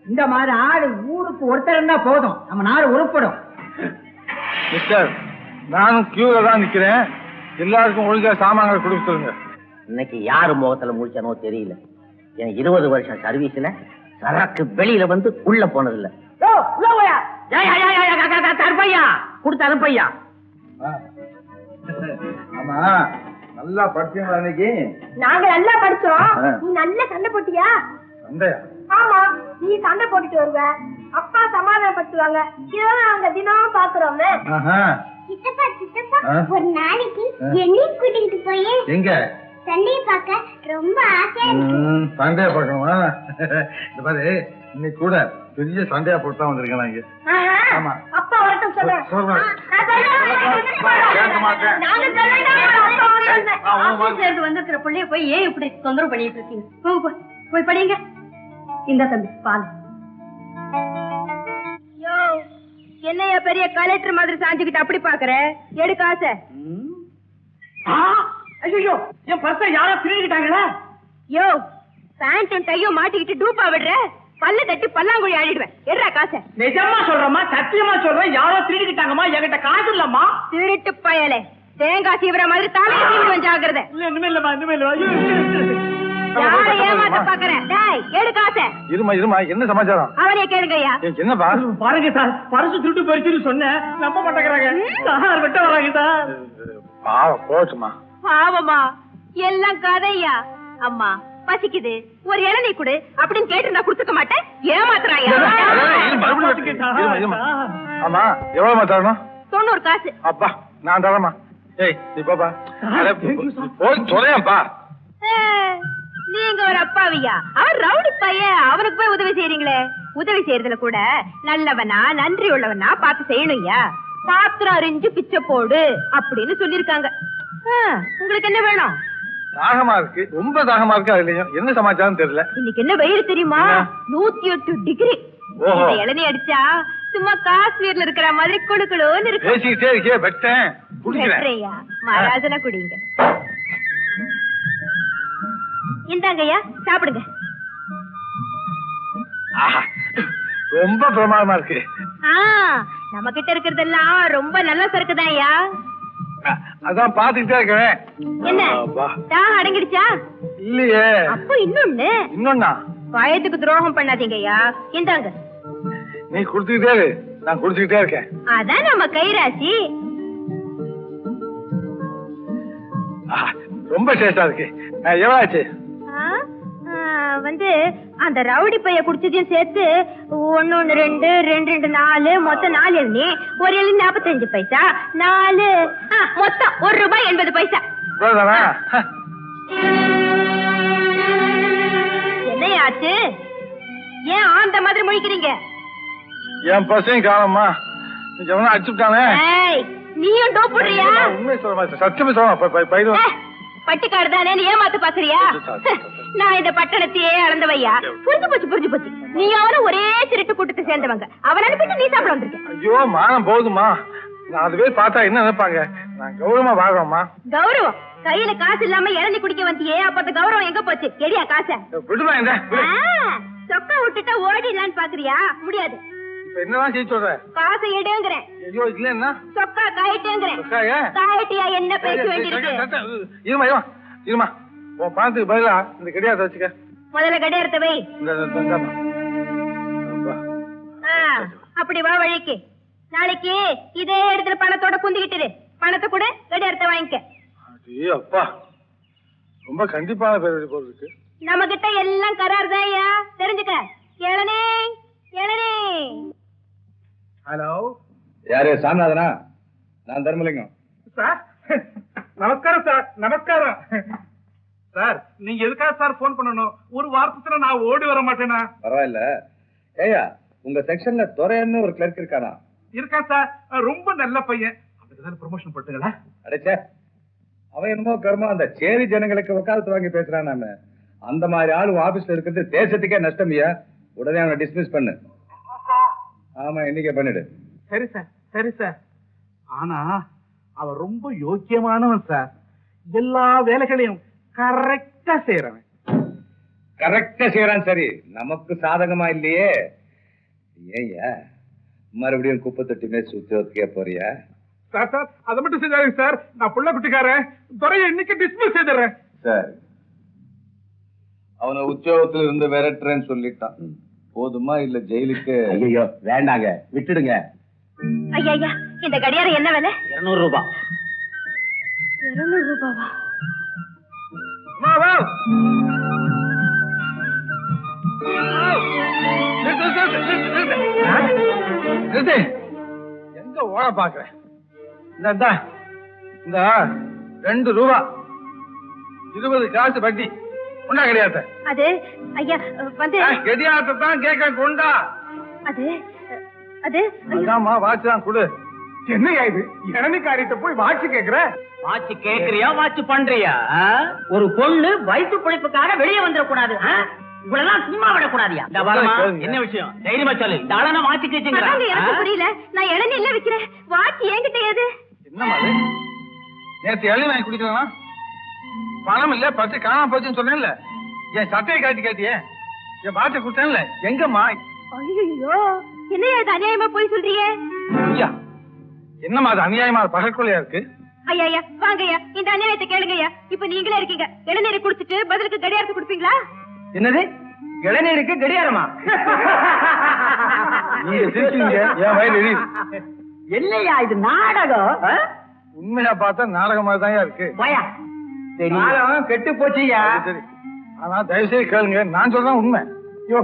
இந்த மாதிரி ஆடு ஊருக்கு ஒருத்தர் இருந்தா போதும், நம்ம நாடு உருப்படும். மிஸ்டர், நானும் கியூல தான் நிக்கிறேன். எல்லாருக்கும் ஒழுங்கா சாமான்களை கொடுக்க சொல்லுங்க. இன்னைக்கு யாரு முகத்துல முடிச்சானோ தெரியல. என் 20 வருஷம் சர்வீஸ்ல சரக்கு வெளியில வந்து உள்ள போனதில்ல. கொடுத்த அனுப்பையா. ஆமா, நல்லா படிச்சீங்களா இன்னைக்கு? நாங்க நல்லா படிச்சோம். நீ நல்ல சண்டை போட்டியா? சண்டையா? ஆமா, நீ சண்டை போட்டுட்டு வருவ, அப்பா சமாதானப்படுத்துவாங்க. இதெல்லாம் நாங்க தினம் பாக்குறோமே. சித்தப்பா சித்தப்பா, ஒரு நாளைக்கு என்னையும் கூட்டிட்டு போய் எங்க சண்டையை பார்க்க ரொம்ப ஆசையா இருக்கு. சண்டையா பார்க்கணுமா? இந்த பாரு, இன்னைக்கு கூட பெரிய சண்டையா போட்டு தான் வந்திருக்கேன் இங்க. ஆமா, அப்பா வரட்டும் சொல்றேன். வந்திருக்கிற பிள்ளைய போய் ஏன் இப்படி தொந்தரவு பண்ணிட்டு இருக்கீங்க? போய் படிங்க. இந்த தம்பி பால். என்னையா பெரிய கலெக்டர் மாதிரி சாஞ்சுக்கிட்டு அப்படி பாக்குற? எடு காசை. ஐயோ, என் பர்ஸை யாரோ திருடிட்டாங்களா? யோ, பேண்ட்டும் டையும் மாட்டிக்கிட்டு டூப்பா விடுற, பல்ல தட்டி பல்லாங்குழி ஆடிடுவேன். எடுறா காசை. நிஜமா சொல்றமா? சத்தியமா சொல்றேன், யாரோ திருடிட்டாங்கம்மா. என்கிட்ட காசு இல்லம்மா. திருட்டு பயலே, தேங்காய் சீவிர மாதிரி தலையை சீவிடுவேன். ஜாக்கிரதை. இனிமே இல்லம்மா, இனிமே இல்ல. யாரை ஏமாத்த பாக்குறேன்? டேய், எடு காசை. இருமா இருமா, என்ன சமாச்சாரம்? அவனையே கேளுங்கய்யா. என்ன பாருங்க சார், பரிசு திருட்டு போயிடுச்சுன்னு சொன்னேன், நம்ப மாட்டேங்கிறாங்க. சார் விட்ட வராங்க சார். பாவம் போச்சுமா. பாவமா? எல்லாம் கதையா? அம்மா பசிக்குது, ஒரு இளநீ குடு அப்படின்னு கேட்டு நான் குடுத்துக்க மாட்டேன். ஏமாத்துறாயா? ஆமா, எவ்வளவு தரணும்? 90 காசு. அப்பா, நான் தரமா? ஏய், நீ பாப்பா, போய் சொல்லேன்ப்பா. நீங்க ஒரு அப்பாவியா? அவன் ரவுடி பையன், அவனுக்கு போய் உதவி செய்யறீங்களே. உதவி செய்யறதுல கூட நல்லவனா நன்றி உள்ளவனா பார்த்து செய்யணும்யா. பாத்திரம் அறிஞ்சு பிச்சை போடு அப்படின்னு சொல்லிருக்காங்க. உங்களுக்கு என்ன வேணும்? தாகமா இருக்கு, ரொம்ப தாகமா இருக்கு. அதுலயும் என்ன சமாச்சாரம் தெரியல. இன்னைக்கு என்ன வெயில் தெரியுமா? 108 டிகிரி. இளநீ அடிச்சா சும்மா காஷ்மீர்ல இருக்கிற மாதிரி குளு குளுன்னு இருக்கு. பேசிக்கிட்டே இருக்கே வெட்டேன் குடிக்கிறேன். வெட்டுறியா? மகாராஜனா குடிங்க. இந்தாங்கய்யா சாப்பிடுங்க. ஆஹா, ரொம்ப பிரமாதமா இருக்கு. நம்ம கிட்ட இருக்கிறதெல்லாம் ரொம்ப நல்ல சரக்குதான் ஐயா. அதான் பாத்துக்கிட்டே இருக்கேன். என்ன தான் அடங்கிடுச்சா? இல்லையே. அப்போ இன்னொன்னு. இன்னொன்னா? பயத்துக்கு துரோகம் பண்ணாதீங்க ஐயா. இந்தாங்க. நீ குடுத்துக்கிட்டே இரு, நான் குடிச்சுக்கிட்டே இருக்கேன். அதான் நம்ம கைராசி. ரொம்ப டேஸ்டா இருக்கு. எவ்வளவு ஆச்சு? வந்து அந்த ரவுடி பைய குடிச்சதையும் சேர்த்து 1 1 2 2 2 4 மொத்தம் 4 எழுநி, ஒரு எழுநி 45 பைசா, 4 மொத்தம் ₹1.80. என்னையாச்சு? ஏன் அந்த மாதிரி முழிக்கிறீங்க? என் பசங்க காலம்மா எவனா அடிச்சுட்டானே. நீயும் டோப் போடுறியா? உண்மை சொல்ல மாட்டேன், சத்தியமே சொல்ல பயிரும். பட்டிக்காடு தானே ஏமாத்து பாக்குறியா? நான் இந்த பட்டணத்தையே அளந்தவையா. புரிஞ்சு போச்சு. நீ அவனும் ஒரே திருட்டு கூட்டத்தை சேர்ந்தவங்க. அவன் அனுப்பிட்டு நீ சாப்பிட வந்திருக்க. ஐயோ மானம் போகுதுமா. நான் அது பேர் பார்த்தா என்ன நினைப்பாங்க? நான் கௌரவமா வாழ்றோம்மா. கௌரவம்? கையில காசு இல்லாம இளநீ குடிக்க வந்தியே, அப்ப அந்த கௌரவம் எங்க போச்சு? எடியா காசை? விடுமா இந்த சொக்கா விட்டுட்டா ஓடிடலான்னு பாக்குறியா? முடியாது. இப்ப என்னதான் செய்ய சொல்ற? காசை எடுங்கிறேன். ஐயோ இல்ல என்ன சொக்கா காயிட்டேங்கிறேன். காயிட்டியா? என்ன பேச வேண்டியிருக்கு? இருமா உன் பணத்துக்கு பதிலா இந்த கடியாரத்தை வச்சுக்க. முதல்ல கடியாரத்தை வை. அப்படி வா வழிக்கு. நாளைக்கு இதே இடத்துல பணத்தோட குந்திக்கிட்டு பணத்தை கூட கடியாரத்தை வாங்கிக்க. அப்பா ரொம்ப கண்டிப்பான பேர் போல் இருக்கு. நம்ம கிட்ட எல்லாம் கரார் தான் தெரிஞ்சுக்க. இளநீ இளநீ. ஹலோ, யாரு? சாமிநாதனா? நான் தர்மலிங்கம் சார். நமஸ்காரம் சார். நமஸ்காரம் சார். நீங்க எதுக்காக சார் போன் பண்ணணும்? ஒரு வாரத்துல நான் ஓடி வர மாட்டேனா? பரவாயில்ல. ஏயா உங்க செக்ஷன்ல துரைன்னு ஒரு கிளர்க் இருக்கானா? இருக்கா சார். ரொம்ப நல்ல பையன். அதுக்கு ப்ரமோஷன் போட்டுங்களா? அடைச்சே அவன் என்னமோ கர்மா அந்த சேரி ஜனங்களுக்கு வக்காலத்து வாங்கி பேசுறான். நாம அந்த மாதிரி ஆளு ஆபீஸ்ல இருக்கிறது தேசத்துக்கே நஷ்டமியா. உடனே அவனை டிஸ்மிஸ் பண்ணு. ஆமா இன்னைக்கே பண்ணிடு. சரி சார், சரி சார். ஆனா அவன் ரொம்ப யோக்கியமானவன் சார். எல்லா வேலைகளையும் கரெக்டா செய்யறவன். கரெக்டா செய்யறான். சரி, நமக்கு சாதகமா இல்லையே. ஏய்யா மறுபடியும் குப்பை தொட்டி மேல் சுத்தத்துக்கே போறியா? சார் சார் அதை மட்டும் செஞ்சாருங்க சார். நான் புள்ள குட்டிக்காரன். துறையை இன்னைக்கு டிஸ்மிஸ் செய்துறேன் சார். அவனை உத்தியோகத்துல இருந்து விரட்டுறேன்னு சொல்லிட்டான். போதுமா இல்ல ஜெயிலுக்கு? ஐயோ வேண்டாங்க, விட்டுடுங்க. ஐயா இந்த கடியாரம் என்ன விலை? 200 ரூபாய். 200 ரூபாவா? எங்க ஓட பாக்குறேன்? இந்த 2 ரூபா 20 காசு வட்டி. கொண்டா கிடையாது. அது ஐயா வந்து கெடியாரத்தை தான் கேட்க. கொண்டா. அது அது அதாம்மா வாட்ச் தான் கொடு. என்னையா இது? இளநீ காரியத்தை போய் வாட்சி கேக்குற? வாட்சி கேக்குறியா வாட்சி பண்றியா? ஒரு பொண்ணு வயிற்று பிழைப்புக்காக வெளியே வந்துடக்கூடாது. இவ்வளவுதான் சும்மா விடக்கூடாதியா? என்ன விஷயம்? தைரியமா சொல்லு. தாராள வாட்சி கேட்டீங்களா? எனக்கு புரியல. நான் இளநீ இல்ல விக்கிறேன். வாட்சி என்கிட்ட ஏது? என்னமா நேற்று இளநீ வாங்கி குடிக்கலாம். பணம் இல்ல, பத்து காணாம போச்சுன்னு சொன்னேன்ல. என் சட்டையை காட்டி கேட்டியே. என் வாட்சை கொடுத்தேன்ல. எங்கம்மா? ஐயோ என்னையா இது அநியாயமா போய் சொல்றீங்க? ஐயா என்னமா அது அநியாயமா பகற்கொலையா இருக்கு? ஐயா வாங்கய்யா இந்த அநியாயத்தை கேளுங்கய்யா. இப்ப நீங்களே இருக்கீங்க. இளநீரை குடிச்சிட்டு பதிலுக்கு கடியாரத்தை குடுப்பீங்களா? என்னது? இளநீருக்கு கடியாரமா? நீங்க சிரிச்சீங்க, என் வயல் எரியுது. என்னையா இது நாடகம்? உண்மையா பார்த்தா நாடகமா தான் இருக்கு. கெட்டு போச்சியா? சரி, ஆனா தயவு செய்து கேளுங்க, நான் சொல்றேன் உண்மை. யோ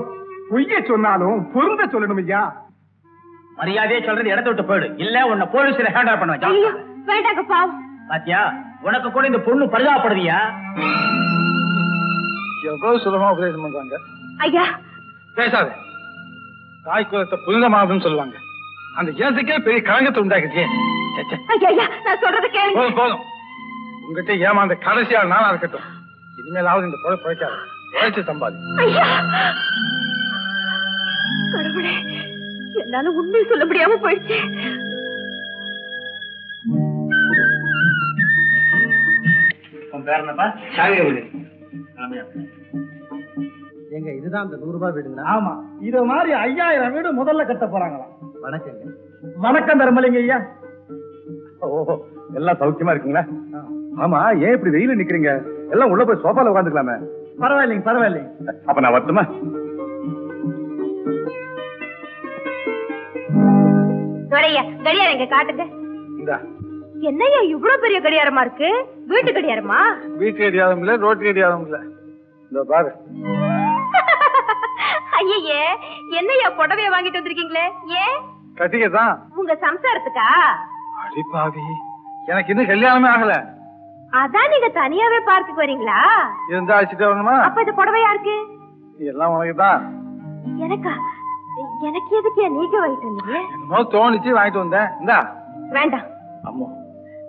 பொய்ய சொன்னாலும் பொருந்த சொல்லணும் ஐயா. மரியாதையே சொல்றது இடத்த விட்டு போயிடு. இல்ல உன்னை போலீஸ்ல ஹேண்ட் ஓவர் பண்ணுவேன். ஐயோ வேண்டாங்க பாவம். பாத்தியா உனக்கு கூட இந்த பொண்ணு பரிதாபப்படுதியா? எவ்வளவு சுலமா உபதேசம் பண்றாங்க. ஐயா பேசாத. தாய் குலத்தை புனிதமானதுன்னு சொல்லுவாங்க. அந்த இனத்துக்கே பெரிய களங்கத்தை உண்டாக்குச்சே. ஐயா நான் சொல்றது கேளுங்க. போதும் போதும். உங்ககிட்ட ஏமாந்த கடைசியால் நாளா இருக்கட்டும். இனிமேலாவது இந்த பொழை பிழைக்காது. உழைச்சு சம்பாதி. ஐயா கடவுளே என்னால உண்மையை சொல்ல முடியாம போயிடுச்சு. எங்க இதுதான் அந்த 100 ரூபாய் வீடுங்களா? ஆமா, இத மாதிரி 5000 வீடு முதல்ல கட்ட போறாங்களாம். வணக்கங்க. வணக்கம் தர்மலிங்க ஐயா. ஓஹோ, எல்லாம் சௌக்கியமா இருக்கீங்களா? ஆமா, ஏன் இப்படி வெயில நிக்கிறீங்க? எல்லாம் உள்ள போய் சோஃபால உட்காந்துக்கலாமே. பரவாயில்லைங்க பரவாயில்லைங்க. அப்ப நான் வரட்டுமா? துரையா, கடியாரம் இங்க காட்டுங்க. இந்தா. என்னையா இவ்வளவு பெரிய கடியாரமா இருக்கு? வீட்டு கடியாரமா? வீட்டு கடியாரம் இல்ல, ரோட்டு கடியாரம் இல்ல. இந்த பாரு. ஐயே, என்னையா புடவைய வாங்கிட்டு வந்திருக்கீங்களே? ஏன்? கட்டிக்கதான். உங்க சம்சாரத்துக்கா? அடி பாவி, எனக்கு இன்னும் கல்யாணமே ஆகல. அதான் நீங்க தனியாவே பார்க்குக்கு வரீங்களா? இருந்தா அழைச்சிட்டு வரணுமா? அப்ப இந்த புடவை யாருக்கு? எல்லாம் உனக்குதான். எனக்கா? எனக்கு எதுக்கு நீங்க வாங்கிட்டு வந்தீங்க? என்னமோ தோணிச்சு வாங்கிட்டு வந்தேன். இந்தா. வேண்டாம். அம்மா,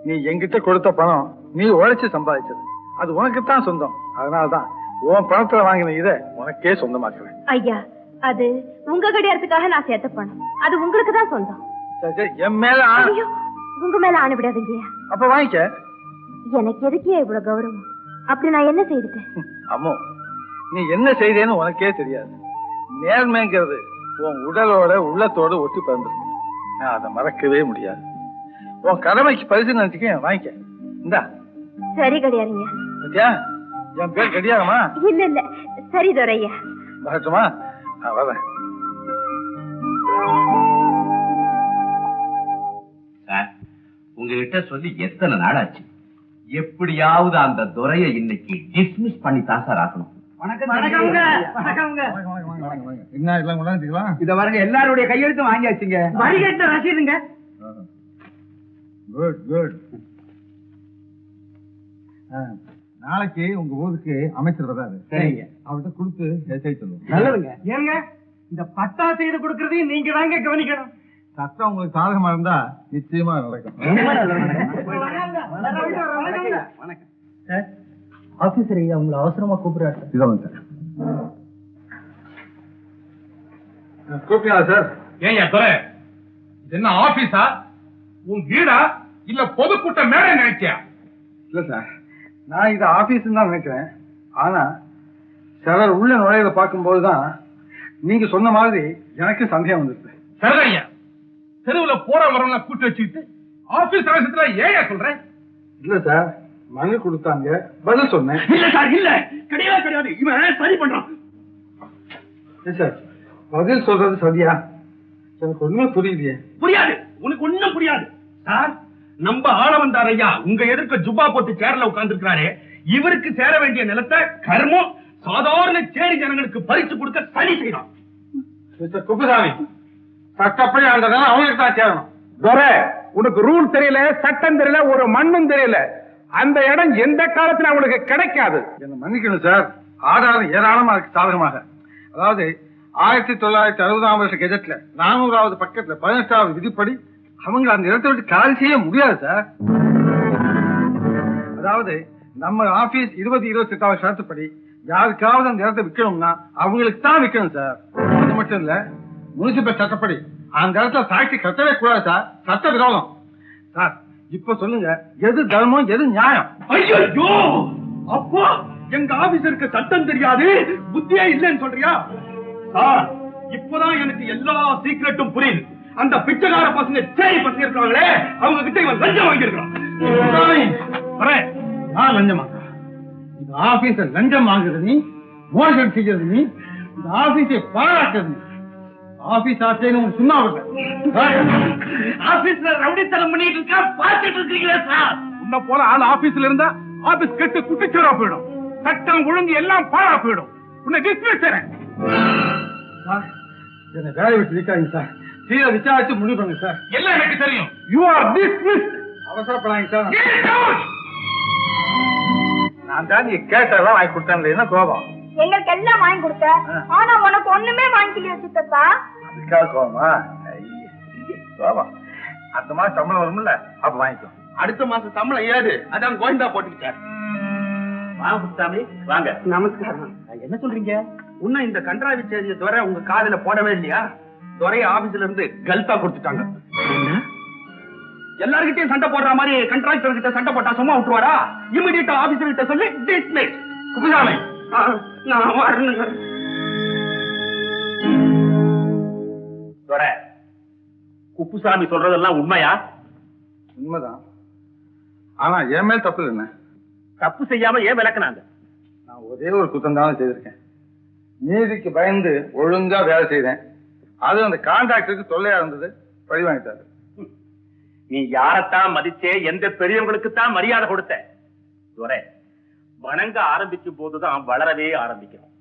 நீ என்கிட்ட கொடுத்த பணம் நீ உழைச்சு சம்பாதிச்சது, அது உனக்குத்தான் சொந்தம். அதனாலதான் உன் பணத்துல வாங்கின இதை உனக்கே சொந்தமாக்குறேன். ஐயா, அது உங்க கடியாரத்துக்காக நான் சேர்த்த பணம். அது உங்களுக்கு தான் சொந்தம். சரி சரி, என் மேல ஐயோ, உங்க மேல ஆணை விடாதீங்க. அப்ப வாங்கிக்க. எனக்கு எதுக்கே இவ்வளவு கௌரவம்? அப்படி நான் என்ன செய்துட்டேன்? அம்மோ, நீ என்ன செய்தேன்னு உனக்கே தெரியாது. நேர்மைங்கிறது உன் உடலோட உள்ளத்தோட ஒட்டி பிறந்திருக்கு. நான் அதை மறக்கவே முடியாது. உன் கடமைக்கு பரிசு நினைச்சுக்க, வாங்கிக்க. இந்தா. சரி கடியாரங்க. பத்தியா, என் பேர் கடியாரமா? இல்ல இல்ல, சரி துரையா. வரட்டுமா? வரேன். உங்ககிட்ட சொல்லி எத்தனை நாள் ஆச்சு? எப்படியாவது அந்த துரையை இன்னைக்கு டிஸ்மிஸ் பண்ணி தான் சார் ஆகணும். என்ன எல்லாம் கொண்டாந்துக்கலாம்? இத பாருங்க, எல்லாருடைய கையெழுத்தும் வாங்கியாச்சுங்க. வரிகட்ட ரசீதுங்க. Good good. நாளைக்கு உங்க ஊருக்கு அமைச்சர் வராது. சரிங்க. அவர்கிட்ட கொடுத்து எச்சரிக்கை சொல்லுவோம். நல்லதுங்க. ஏங்க, இந்த பட்டா செய்து கொடுக்கறதையும் நீங்க தாங்க கவனிக்கணும். சட்டம் உங்களுக்கு சாதகமா இருந்தா நிச்சயமா நடக்கும். ஆபீசர் ஐயா உங்களை அவசரமா கூப்பிடுறாரு. கூப்பிட்டா சார்? ஏன் துரை, இது என்ன ஆபீஸா, உன் வீடா இல்ல பொதுக்கூட்ட மேடை நினைச்சியா? இல்ல சார், நான் இதை ஆபீஸ் தான் நினைக்கிறேன். ஆனா சிலர் உள்ள நுழையில பார்க்கும் போதுதான் நீங்க சொன்ன மாதிரி எனக்கு சந்தேகம் வந்துருச்சு. சரியா, தெருவுல போற வரவங்கள கூட்டு வச்சுக்கிட்டு ஆபீஸ் அவசரத்துல ஏன் சொல்றேன்? இல்ல சார், மனு கொடுத்தாங்க, பதில் சொன்னேன். இல்ல சார், இல்ல, கிடையவே கிடையாது. இவன் சரி பண்றான். சார், பதில் சொல்றது சரியா? எனக்கு ஒண்ணுமே புரியலையே. புரியாது, உனக்கு ஒண்ணும் புரியாது சார். நம்ம ஆளவந்தார் ஐயா உங்க எதிர்க்க ஜுப்பா போட்டு சேர்ல உட்கார்ந்து இருக்கிறாரு. இவருக்கு சேர வேண்டிய நிலத்தை கர்மம் சாதாரண சேரி ஜனங்களுக்கு பறிச்சு கொடுக்க சரி செய்யணும். மிஸ்டர் குப்புசாமி, சட்டப்படி அந்த நிலம் அவங்களுக்கு தான் சேரணும். துரை, உனக்கு ரூல் தெரியல, சட்டம் தெரியல, ஒரு மண்ணும் தெரியல. அந்த இடம் எந்த காலத்துல அவங்களுக்கு கிடைக்காது. என்ன மன்னிக்கணும் சார், ஆதாரம் ஏராளமா இருக்கு சாதகமாக. அதாவது 1960ஆம் வருஷ கெஜெட்ல 400வது பக்கத்துல 18வது விதிப்படி அவங்க அந்த இடத்தை விட்டு காலி செய்ய முடியாது சார். அதாவது நம்ம ஆபீஸ் 20-28வது சட்டப்படி யாருக்காவது அந்த இடத்தை விற்கணும்னா அவங்களுக்கு தான் விற்கணும் சார். அது மட்டும் இல்ல, முனிசிபல் சட்டப்படி அந்த இடத்துல சாட்சி கட்டவே கூடாது சார். சட்ட விரோதம் சார். இப்ப சொல்லுங்க, எது தர்மம், எது நியாயம்? ஐயோ, அப்போ எங்க ஆபீசருக்கு சட்டம் தெரியாது, புத்தியே இல்லைன்னு சொல்றியா? சார், இப்பதான் எனக்கு எல்லா சீக்கிரட்டும் புரியுது. அந்த பிச்சைக்கார பசங்க சேரி பசங்க இருக்காங்களே, அவங்க கிட்ட இவன் லஞ்சம் வாங்கியிருக்கான். நான் லஞ்சமா? இந்த ஆபீஸ லஞ்சம் வாங்குறது நீ, மோசடி செய்யறது நீ, இந்த ஆபீஸை பாராட்டுறது நீ. ஆபீஸ் ஆட்சின்னு சும்மா ஆபீஸ்ல ரவுடித்தனம் பண்ணிட்டு இருக்கா, பார்த்துட்டு இருக்கீங்களா சார்? உன்ன போல ஆள் ஆபீஸ்ல இருந்தா ஆபீஸ் கெட்டு குட்டிச்சோரா போயிடும். சட்டம் ஒழுங்கு எல்லாம் பாழா போயிடும். உன்னை டிஸ்மிஸ் செய்றேன். என்ன வேலை விட்டு இருக்காங்க சார். சீர விசாரிச்சு முடிவு பண்ணுங்க சார். எல்லாம் எனக்கு தெரியும். You are dismiss. அவசரப்படாங்க சார். நான் தான் நீ கேட்டதெல்லாம் வாங்கி கொடுத்தேன். என்ன கோபம்? எங்களுக்கு எல்லாம் வாங்கி கொடுத்த, ஆனா உனக்கு ஒண்ணுமே வாங்கிக்கலையா சித்தப்பா? அதுக்காக கோபமா? கோபம் அடுத்த மாசம் சம்பளம் வரும்ல, அப்ப வாங்கிக்கோ. அடுத்த மாசம் சம்பளம் ஏது, அதான் கோயந்தா போட்டுக்கிட்டார். வாங்க சாமி, வாங்க. நமஸ்காரம். என்ன சொல்றீங்க? இன்னும் இந்த கன்றாவி செய்தியை தவிர உங்க காதுல போடவே இல்லையா? துறை ஆபீஸ்ல இருந்து கல்தா கொடுத்துட்டாங்க. எல்லார்கிட்டயும் சண்டை போடுற மாதிரி கண்ட்ராக்டர் கிட்ட சண்டை போட்டா சும்மா விட்டுருவாரா? இமிடியேட்டா ஆபீசர் கிட்ட சொல்லி டிஸ்மிஸ். குப்புசாமி, நான் வரணுங்க. துரை, குப்புசாமி சொல்றதெல்லாம் உண்மையா? உண்மைதான். ஆனா என் மேல் தப்பு என்ன? தப்பு செய்யாம ஏன் விளக்குனாங்க? நான் ஒரே ஒரு குத்தம் தானே செய்திருக்கேன். நீதிக்கு பயந்து ஒழுங்கா வேலை செய்தேன். அது அந்த கான்ட்ராக்டருக்கு தொல்லையா இருந்தது, பழி வாங்கிட்டாரு. நீ யாரத்தான் மதிச்சே, எந்த பெரியவங்களுக்கு தான் மரியாதை கொடுத்த? துரை, வணங்க ஆரம்பிக்கும் போதுதான் வளரவே ஆரம்பிக்கிறோம்.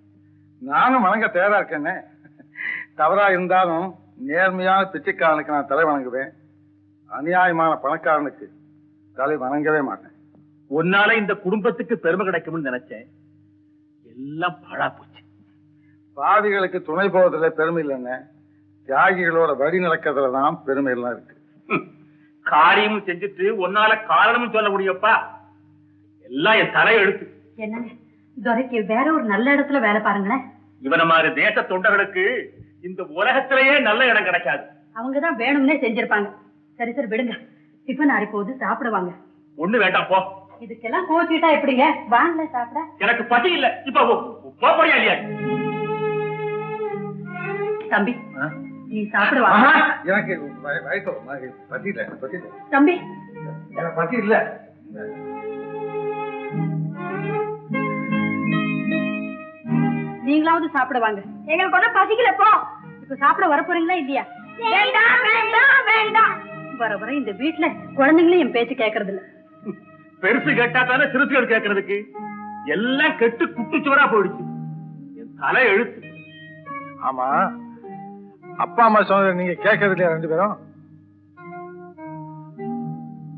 நானும் வணங்க தயாரா இருக்கேன்னு. தவறா இருந்தாலும் நேர்மையான பிச்சைக்காரனுக்கு நான் தலை வணங்குவேன். அநியாயமான பணக்காரனுக்கு தலை வணங்கவே மாட்டேன். உன்னால இந்த குடும்பத்துக்கு பெருமை கிடைக்கும்னு நினைச்சேன். எல்லாம் பழா போச்சு. பாவிகளுக்கு துணை போவதில்லை பெருமை இல்லைன்னு, தியாகிகளோட வழி நடக்கிறதுலதான் பெருமை எல்லாம் இருக்கு. காரியமும் செஞ்சுட்டு உன்னால காரணமும் சொல்ல முடியப்பா? எல்லாம் என் தலை எழுத்து. என்னங்க துரைக்கு வேற ஒரு நல்ல இடத்துல வேலை பாருங்களேன். இவன மாதிரி தேச தொண்டர்களுக்கு இந்த உலகத்திலேயே நல்ல இடம் கிடைக்காது. அவங்கதான் வேணும்னே செஞ்சிருப்பாங்க. சரி சரி விடுங்க, டிஃபன் ஆறி போது சாப்பிடுவாங்க. ஒண்ணு வேண்டாம் போ. இதுக்கெல்லாம் கோச்சிட்டா எப்படிங்க? வாங்கல சாப்பிட. எனக்கு பசி இல்ல. இப்ப போறியா இல்லையா? தம்பி நீ சாப்பிடுவா. எனக்கு பசி இல்ல. தம்பி எனக்கு பசி இல்ல. நீங்களாவது சாப்பிடுவாங்க. எங்களுக்கு ஒன்னும் பசிக்கல. போ. இப்ப சாப்பிட வர போறீங்களா இல்லையா? வேண்டாம் வேண்டாம் வேண்டாம். வர வர இந்த வீட்டுல குழந்தைங்களும் என் பேச்சு கேட்கறது இல்ல. பெருசு கேட்டா தானே சிறுசுகள் கேட்கறதுக்கு. எல்லாம் கெட்டு குட்டிச்சுவரா போயிடுச்சு. என் தலை எழுத்து. ஆமா, அப்பா அம்மா சொன்னதை நீங்க கேட்கறது இல்லையா? ரெண்டு பேரும்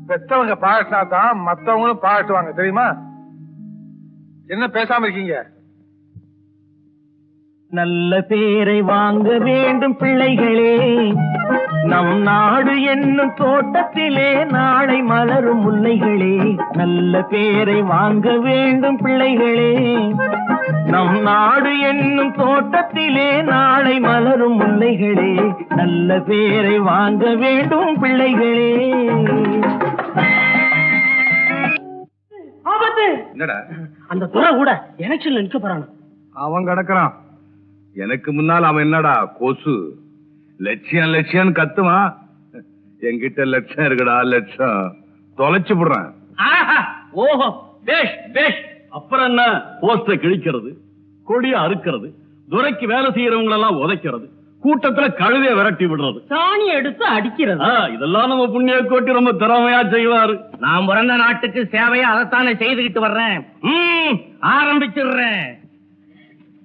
பெத்தவங்க பாராட்டினா தான் மத்தவங்களும் பாராட்டுவாங்க, தெரியுமா? என்ன பேசாம இருக்கீங்க? நல்ல பேரை வாங்க வேண்டும் பிள்ளைகளே, நம் நாடு என்னும் தோட்டத்திலே நாளை மலரும் முல்லைகளே. நல்ல பேரை வாங்க வேண்டும் பிள்ளைகளே, நம் நாடு என்னும் தோட்டத்திலே நாளை மலரும் முல்லைகளே. நல்ல பேரை வாங்க வேண்டும் பிள்ளைகளே. ஆபத்து! என்னடா அந்த துறை கூட எலெக்ஷன்ல நிக்க போறான். அவன் கிடக்குறான். எனக்கு முன்னால் அவன் என்னடா கொசு லட்சியம் லட்சியம் கத்துவான். என்கிட்ட லட்சம் இருக்குடா, லட்சம் தொலைச்சு போடுறேன். ஓஹோ, பேஷ் பேஷ். அப்புறம் என்ன? போஸ்ட கிழிக்கிறது, கொடிய அறுக்கிறது, துரைக்கு வேலை செய்யறவங்க எல்லாம் உதைக்கிறது, கூட்டத்துல கழுதைய விரட்டி விடுறது, சாணி எடுத்து அடிக்கிறது. இதெல்லாம் நம்ம புண்ணிய கோட்டி ரொம்ப திறமையா செய்வாரு. நான் பிறந்த நாட்டுக்கு சேவையா அதைத்தானே செய்துகிட்டு வர்றேன். ஆரம்பிச்சிடுறேன்.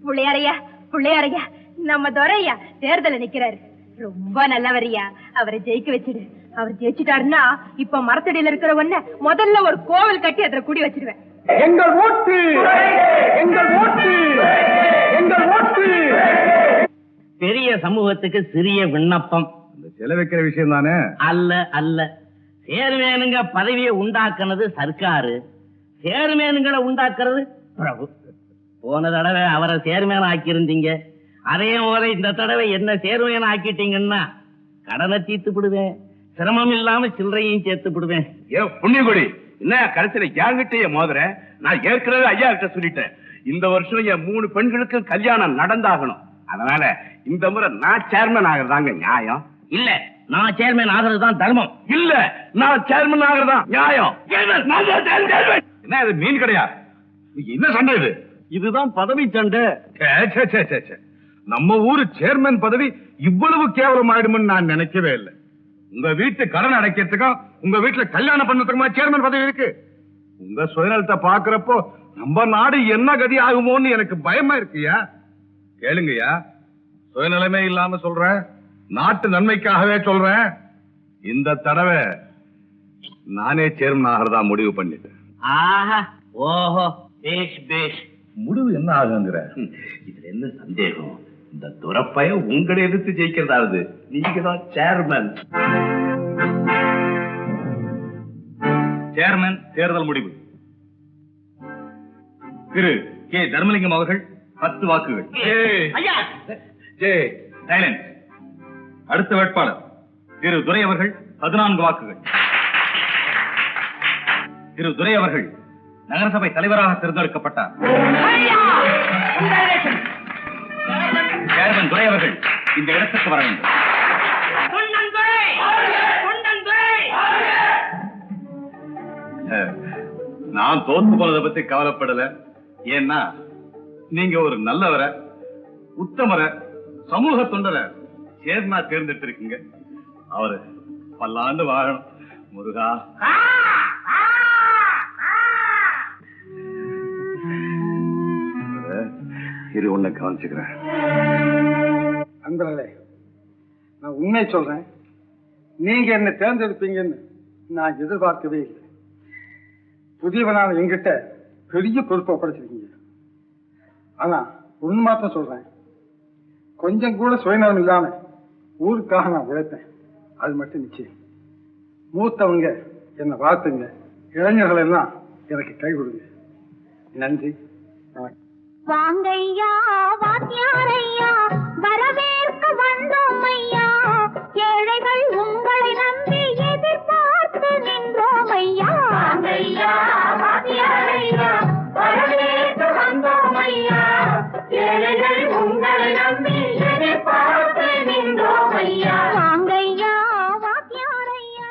புள்ளையாரையா புள்ளையாரையா, நம்ம துரையா தேர்தல நிக்கிறாரு. ரொம்ப நல்லவரியா, அவரை ஜெயிக்க வச்சிடு. அவர் ஜெயிச்சுட்டாருன்னா இப்ப மரத்தடியில இருக்கிற ஒண்ண முதல்ல ஒரு கோவில் கட்டி அதுல குடி வச்சிருவேன். எங்கள் ஓட்டு, எங்கள் ஓட்டு, எங்கள் ஓட்டு. பெரிய சமூகத்துக்கு சிறிய விண்ணப்பம். செல வைக்கிற விஷயம் தானே? அல்ல அல்ல, சேர்மேனுங்க பதவியை உண்டாக்குனது சர்க்காரு, சேர்மேனுங்களை உண்டாக்குறது பிரபு. போன தடவை அவரை சேர்மேன் ஆக்கியிருந்தீங்க, அதே போல இந்த தடவை என்ன சேர்மேன் ஆக்கிட்டீங்கன்னா கடனை தீர்த்து விடுவேன், சிரமம் இல்லாம சில்லறையும் சேர்த்து விடுவேன். ஏன் புண்ணியகுடி, என்ன கடைசியில என்கிட்டயே மோதுற? நான் ஏற்கனவே ஐயா கிட்ட சொல்லிட்டேன், இந்த வருஷம் என் 3 பெண்களுக்கு கல்யாணம் நடந்தாகணும். அதனால இந்த முறை நான் சேர்மன் ஆகிறதாங்க நியாயம். இல்ல, நான் சேர்மேன் ஆகிறதுதான் தர்மம். இல்ல, நான் சேர்மன் ஆகிறதா நியாயம். என்ன இது மீன் கிடையா? என்ன சண்டை இது? இதுதான் பதவி சண்டை. நம்ம ஊரு சேர்மன் பதவி இவ்வளவு கேவலமாயிடும்னு நான் நினைக்கவே இல்லை. உங்க வீட்டு கடன் அடைக்கிறதுக்கும் உங்க வீட்டுல கல்யாணம் பண்ணதுக்குமா சேர்மன் பதவி இருக்கு? உங்க சுயநலத்தை பாக்குறப்போ நம்ம நாடு என்ன கதி ஆகுமோன்னு எனக்கு பயமா இருக்குயா. கேளுங்கய்யா, சுயநலமே இல்லாம சொல்றேன், நாட்டு நன்மைக்காகவே சொல்றேன். இந்த தடவை நானே சேர்மன் ஆகிறதா முடிவு பண்ணிட்டேன். ஆஹா, ஓஹோ, பேஷ் பேஷ். முடிவு என்ன ஆகுங்கிற? இதுல என்ன சந்தேகம்? இந்த துரப்பைய உங்களை எதிர்த்து ஜெயிக்கிறதாவது நீங்க தான் சேர்மன். சேர்மன் தேர்தல் முடிவு. திரு கே தர்மலிங்கம் அவர்கள் 10 வாக்குகள். ஐயா, ஜே சைலன்ஸ். அடுத்த வேட்பாளர் திரு துரை அவர்கள் 14 வாக்குகள். திரு துரை அவர்கள் நகரசபை தலைவராக தேர்ந்தெடுக்கப்பட்டார். சேர்மன் துரை அவர்கள் இந்த இடத்துக்கு வர வேண்டும். நான் தோத்து போனதை பத்தி கவலைப்படல. ஏன்னா நீங்க ஒரு நல்லவரை, உத்தமரை, சமூக தொண்டரை சேர்மா தேர்ந்தெடுத்திருக்கீங்க. அவரு பல்லாண்டு வாழணும். முருகா. இது ஒண்ணு கவனிச்சுக்கிறேன். அன்பர்களே, நான் உண்மை சொல்றேன். நீங்க என்ன தேர்ந்தெடுப்பீங்கன்னு நான் எதிர்பார்க்கவே இல்லை. புதியவனால எங்கிட்ட பெரிய பொறுப்பை ஒப்படைச்சிருக்கீங்க. ஆனா ஒண்ணு மாத்திரம் சொல்றேன், கொஞ்சம் கூட சுயநலம் இல்லாம ஊருக்காக நான் உழைப்பேன். அது மட்டும் நிச்சயம். மூத்தவங்க என்னை வாழ்த்துங்க, இளைஞர்கள் எல்லாம் எனக்கு கை கொடுங்க. நன்றி. வாங்கையா வாத்தியாரையா, வரவேற்க வந்தோம் ஐயா. ஏழைகள் உங்களை நம்பி எதிர்பார்த்து நின்றோம் ஐயா. வாங்கையா வாத்தியாரையா, வரவேற்க வந்தோம் ஐயா. ஏழைகள் உங்களை நம்பி எதிர்பார்த்து நின்றோம் ஐயா. வாங்கையா வாத்தியாரையா.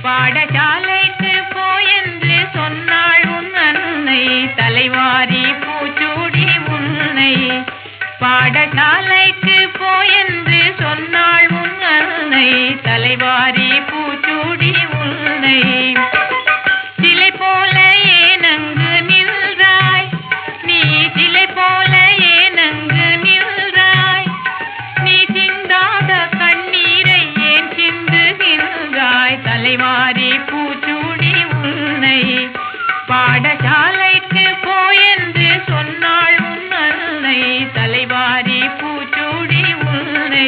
பாடசாலைக்கு போயென்று சொன்னாள் உன் அன்னை தலைவாரி பூச்சூடி உன்னை பாடசாலைக்கு போயென்று சொன்னாள் உன் அன்னை தலைவாரி பூச்சூடி உன்னை சிலை போல ஏனங்கு நின்றாய் நீ சிலை போல ஏனங்கு நின்றாய் நீ சிந்தாத கண்ணீரை ஏன் சிந்துகின்றாய் தலைவாரி பூச்சூடி உன்னை பாடசாலைக்கு போயென்று சொன்னாள் உன் அன்னை தலைவாரி பூச்சூடி உன்னை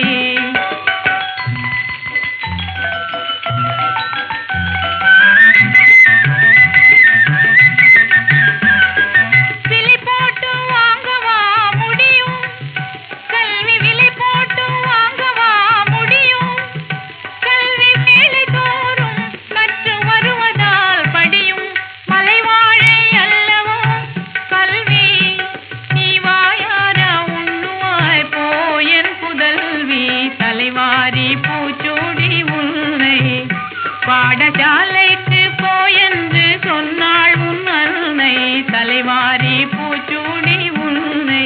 பாடசாலைக்கு போயென்று சொன்னாள் உன் அன்னை தலைவாரி பூச்சூடி உன்னை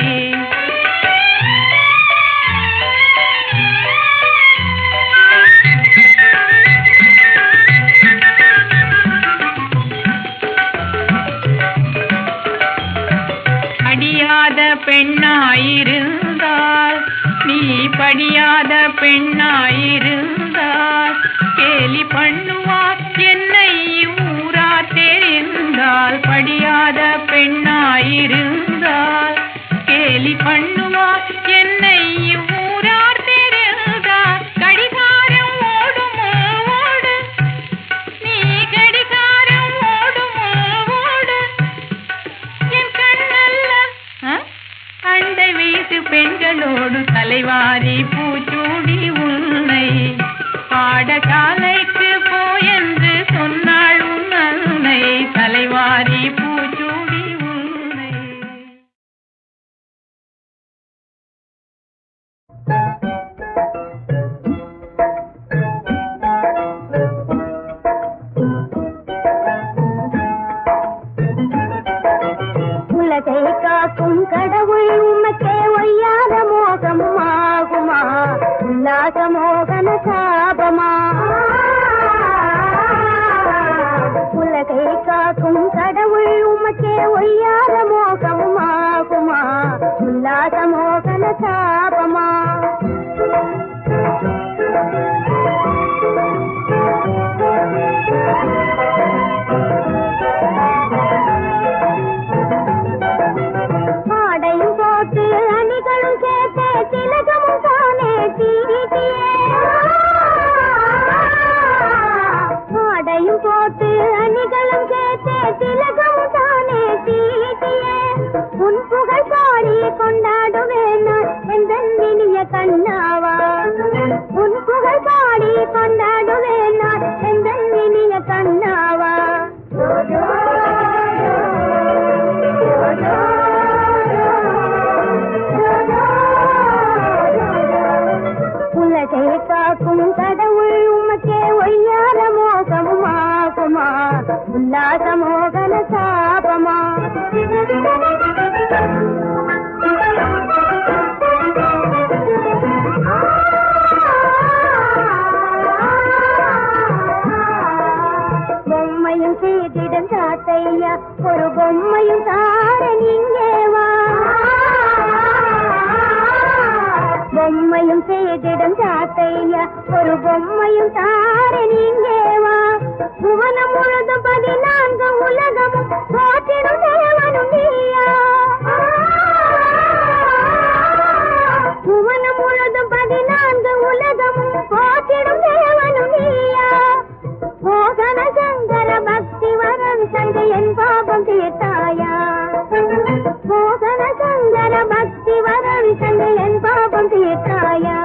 படியாத பெண்ணாயிருந்தால் நீ படியாத பெண்ணாயிருந்தால் கேலி பண்ணுவார் என்னை ஊரார் தெரிந்தால் படியாத பெண்ணாயிருந்தால் கேலி பண்ணுவார் என்னை ஊரார் தெரிந்தால் கடிகாரம் ஓடுமோ ஓடு நீ கடிகாரம் ஓடுமோ ஓடு என் கண்ணல்ல அண்டை வீட்டு பெண்களோடு தலைவாரி பூச்சூடி உன்னை பாடசாலைக்கு போயென்று சொன்னாள் உன் அன்னை தலைவாரி பூச்சூடி உன்னை உலகை காக்கும் கடவுள் உமக்கே ஒய்யாத மோகமும் ஆகுமா உல்லாச மோகன சாபமா உலகை காக்கும் கடவுள் உமக்கே ஒய்யாத மோகமும் ஆகுமா உல்லாச மோகன சாபமா ஆடையும் போட்டு அணிகளும் சேர்த்து திலகமும் தானே தீட்டியே ஆடையும் போட்டு அணிகளும் சேர்த்து திலகமும் தானே தீட்டியே உன் புகழ் பாடி கொண்டாடுவேன் நான் எந்த இனிய கண்ணாவா உன் புகழ் பாடி கொண்டாடுவேன் நான் எந்த இனிய கண்ணாவா உலகை காக்கும் கடவுள் உமக்கே ஒய்யார மோகமும் ஆகுமா உல்லாச மோகன சாபமா பொம்மையும் செய்திடம் சாத்தையா ஒரு பொம்மையும் தார நீங்கேவா பொம்மையும் செய்திடம் சாத்தையா ஒரு பொம்மையும் தார நீங்கேவா புவனம் முழுதும் 14 உலகமும் போற்றிடும் தேவனும் நீயா புவனம் முழுதும் 14 உலகமும் போற்றிடும் தேவனும் நீயா மோகன சங்கர பக்தி வரம் தந்து என் பாபம் தீர்த்தாயா மோகன சங்கர பக்தி வரம் தந்து என் பாபம் தீர்த்தாயா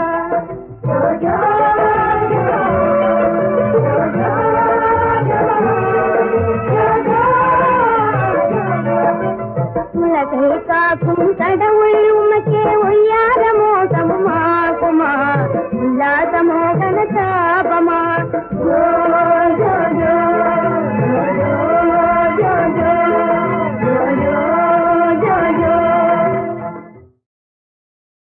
உலகை காக்கும் கடவுள் உமக்கே ஒய்யாரமோ